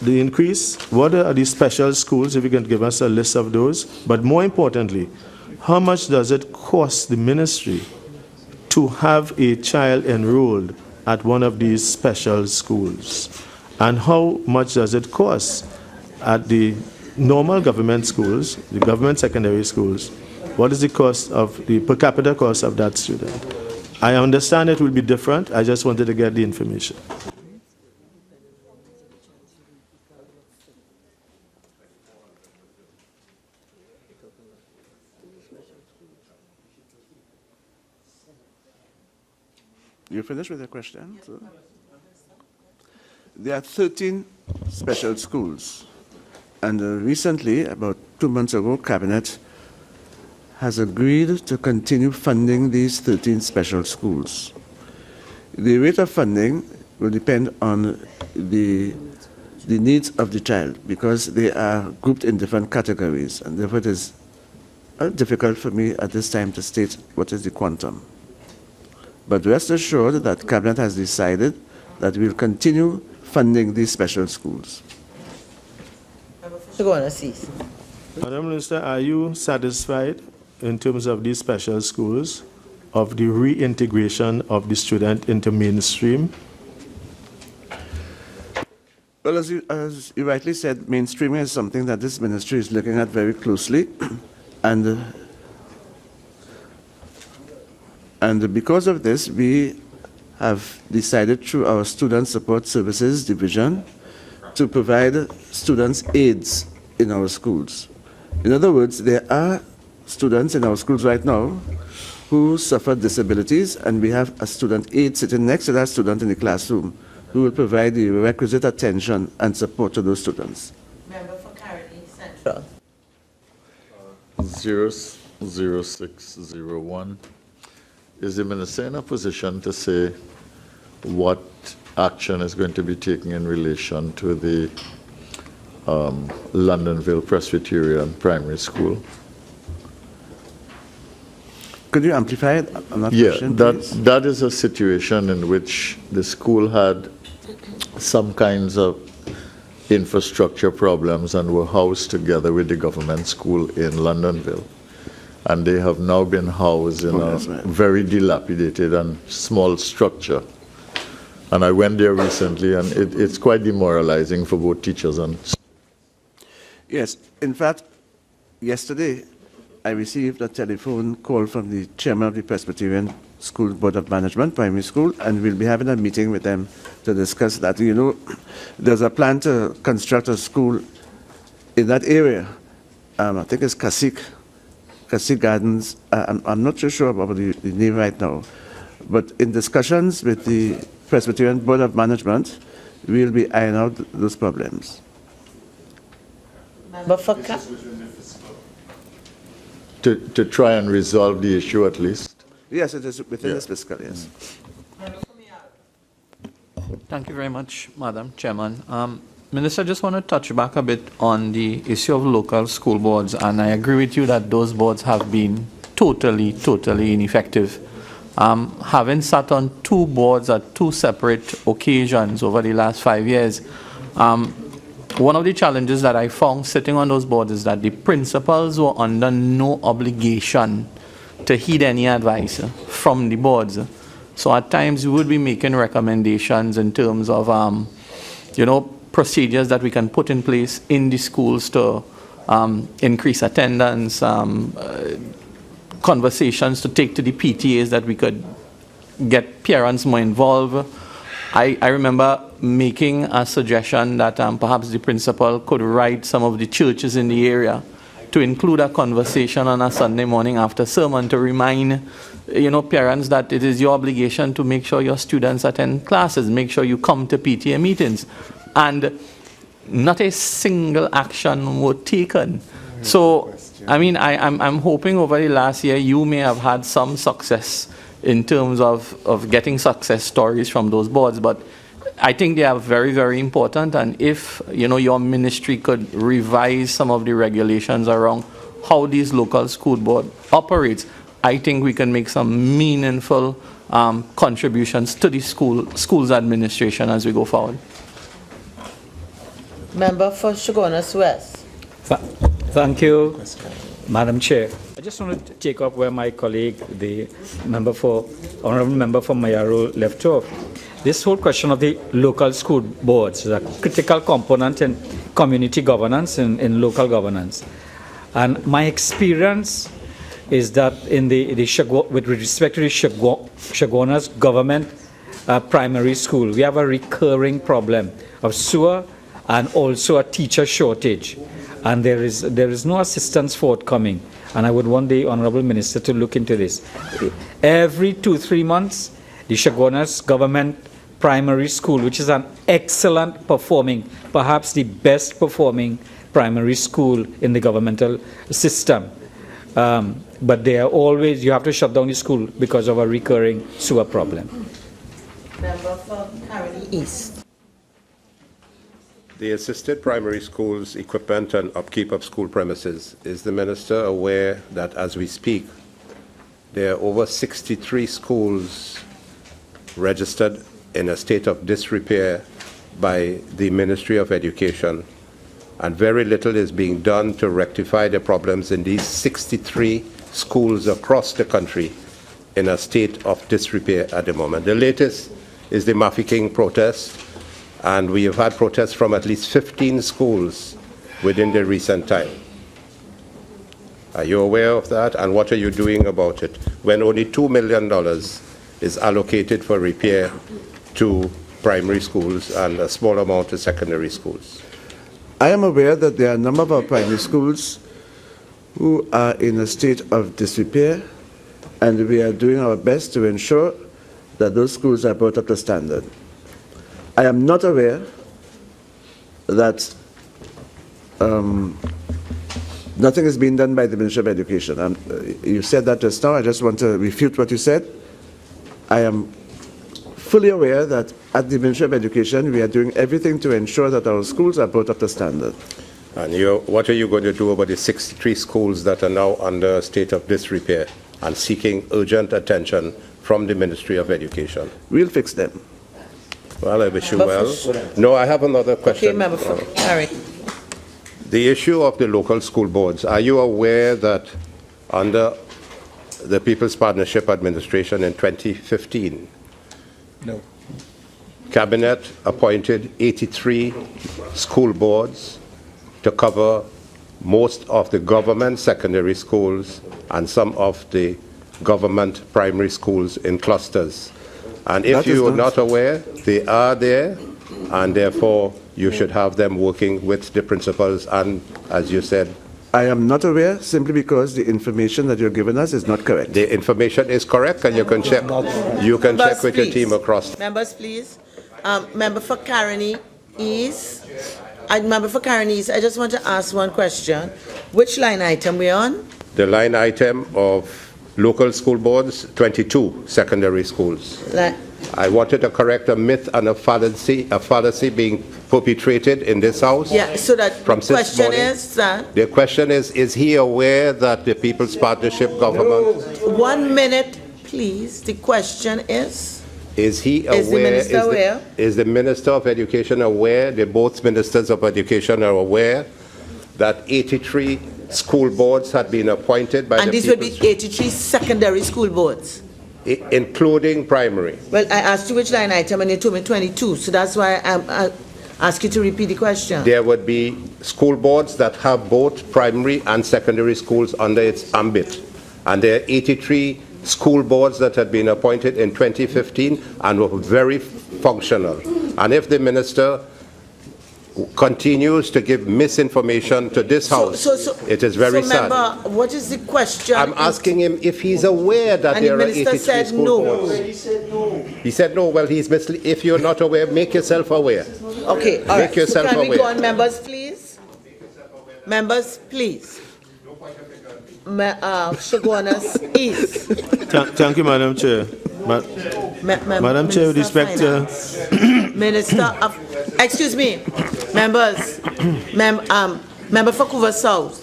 the increase, what are these special schools, if you can give us a list of those. But more importantly, how much does it cost the ministry to have a child enrolled at one of these special schools? And how much does it cost at the normal government schools, the government secondary schools? What is the cost of the per capita cost of that student? I understand it will be different. I just wanted to get the information. You finished with your question? So, there are 13 special schools. And recently, about 2 months ago, Cabinet has agreed to continue funding these 13 special schools. The rate of funding will depend on the needs of the child, because they are grouped in different categories, and therefore it is difficult for me at this time to state what is the quantum. But rest assured that Cabinet has decided that we will continue funding these special schools. Madam Minister, are you satisfied in terms of these special schools of the reintegration of the student into mainstream? Well, as you rightly said, mainstreaming is something that this ministry is looking at very closely. And because of this, we have decided through our Student Support Services Division to provide students aids in our schools. In other words, there are students in our schools right now who suffer disabilities, and we have a student aid sitting next to that student in the classroom who will provide the requisite attention and support to those students. Member for Carnegie Central. 00601. Is the minister in a position to say what action is going to be taken in relation to the Londonville Presbyterian Primary School? Could you amplify it on that question, please? That is a situation in which the school had some kinds of infrastructure problems and were housed together with the government school in Londonville. And they have now been housed in a very dilapidated and small structure. And I went there recently, and it's quite demoralizing for both teachers and... Yes, in fact, yesterday I received a telephone call from the chairman of the Presbyterian School Board of Management, primary school, and we'll be having a meeting with them to discuss that. You know, there's a plan to construct a school in that area. I think it's Kasik Gardens. I'm not too sure about the name right now. But in discussions with the Presbyterian Board of Management, we'll be ironing out those problems. Member for To try and resolve the issue at least. Yes, it is within this fiscal, yes. Thank you very much, Madam Chairman. Minister, I just want to touch back a bit on the issue of local school boards, and I agree with you that those boards have been totally ineffective. Having sat on two boards at two separate occasions over the last 5 years, one of the challenges that I found sitting on those boards is that the principals were under no obligation to heed any advice from the boards. So at times we would be making recommendations in terms of, procedures that we can put in place in the schools to increase attendance, conversations to take to the PTAs that we could get parents more involved. I remember making a suggestion that perhaps the principal could write some of the churches in the area to include a conversation on a Sunday morning after sermon to remind parents that it is your obligation to make sure your students attend classes, make sure you come to PTA meetings. And not a single action was taken. So, I mean, I'm hoping over the last year you may have had some success in terms of getting success stories from those boards, but I think they are very, very important. And if, your ministry could revise some of the regulations around how these local school board operates, I think we can make some meaningful contributions to the school's administration as we go forward. Member for Chaguanas West. Thank you, Madam Chair. I just want to take up where my colleague, the honourable member for Mayaro, left off. This whole question of the local school boards is a critical component in community governance and in local governance. And my experience is that with respect to the Chaguanas government primary school, we have a recurring problem of sewer and also a teacher shortage. And there is no assistance forthcoming. And I would want the Honourable Minister to look into this. Every 2-3 months, the Chaguanas government primary school, which is an excellent performing, perhaps the best performing primary school in the governmental system. But they are always, you have to shut down the school because of a recurring sewer problem. Member for Caroni East. The assisted primary schools equipment and upkeep of school premises. Is the minister aware that as we speak, there are over 63 schools registered in a state of disrepair by the Ministry of Education, and very little is being done to rectify the problems in these 63 schools across the country in a state of disrepair at the moment? The latest is the Mafikeng protest, and we have had protests from at least 15 schools within the recent time. Are you aware of that, and what are you doing about it when only $2 million is allocated for repair to primary schools and a small amount to secondary schools? I am aware that there are a number of our primary schools who are in a state of disrepair, and we are doing our best to ensure that those schools are brought up to standard. I am not aware that nothing is being done by the Ministry of Education. You said that just now. I just want to refute what you said. I am fully aware that at the Ministry of Education, we are doing everything to ensure that our schools are brought up to standard. And what are you going to do about the 63 schools that are now under a state of disrepair and seeking urgent attention from the Ministry of Education? We'll fix them. Well, I wish you well. No, I have another question. Okay, Member for Harry. The issue of the local school boards, are you aware that under the People's Partnership Administration in 2015, No. Cabinet appointed 83 school boards to cover most of the government secondary schools and some of the government primary schools in clusters. And if That is you are not- not aware, they are there, and therefore you should have them working with the principals and, as you said, I am not aware simply because the information that you're giving us is not correct. the information is correct, and you can check. You can check with your team across. Members, please. Member for Caroni East. Member for Caroni East, I just want to ask one question. Which line item we on? The line item of local school boards, 22 secondary schools. I wanted to correct a myth and a fallacy being perpetrated in this house. Yeah, so that From the this question morning. is that, The question is he aware that the People's Partnership government, 1 minute, please. The question is, is he aware? Is the minister aware? Is the Minister of Education aware, both Ministers of Education are aware that 83 school boards had been appointed by and the these would be People's, 83 secondary school boards. including primary? Well, I asked you which line item and you told me 22, so that's why I ask you to repeat the question. There would be school boards that have both primary and secondary schools under its ambit. And there are 83 school boards that had been appointed in 2015 and were very functional. And if the minister continues to give misinformation to this House, it is very sad. Member, what is the question? I'm asking him if he's aware that And the there are minister 83 said school no. boards. He said no. Well, he's if you're not aware, make yourself aware. Okay, all right. Make yourself so can we go aware. on, members, please? Members, please. Shogunas East. Thank you, Madam Chair. Madam Chair, with respect to... Minister of, excuse me, members, member for Couva South.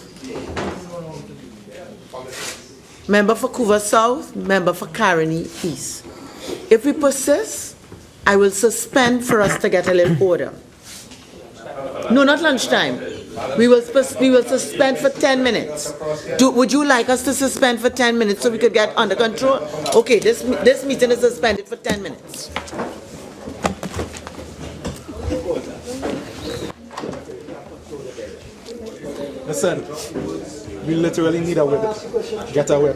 Member for Couva South, member for Caroni East. If we persist, I will suspend for us to get a little order. No, not lunchtime. We will suspend for 10 minutes. Would you like us to suspend for 10 minutes so we could get under control? Okay, this meeting is suspended for 10 minutes. Listen, we literally need a whip. Get a whip.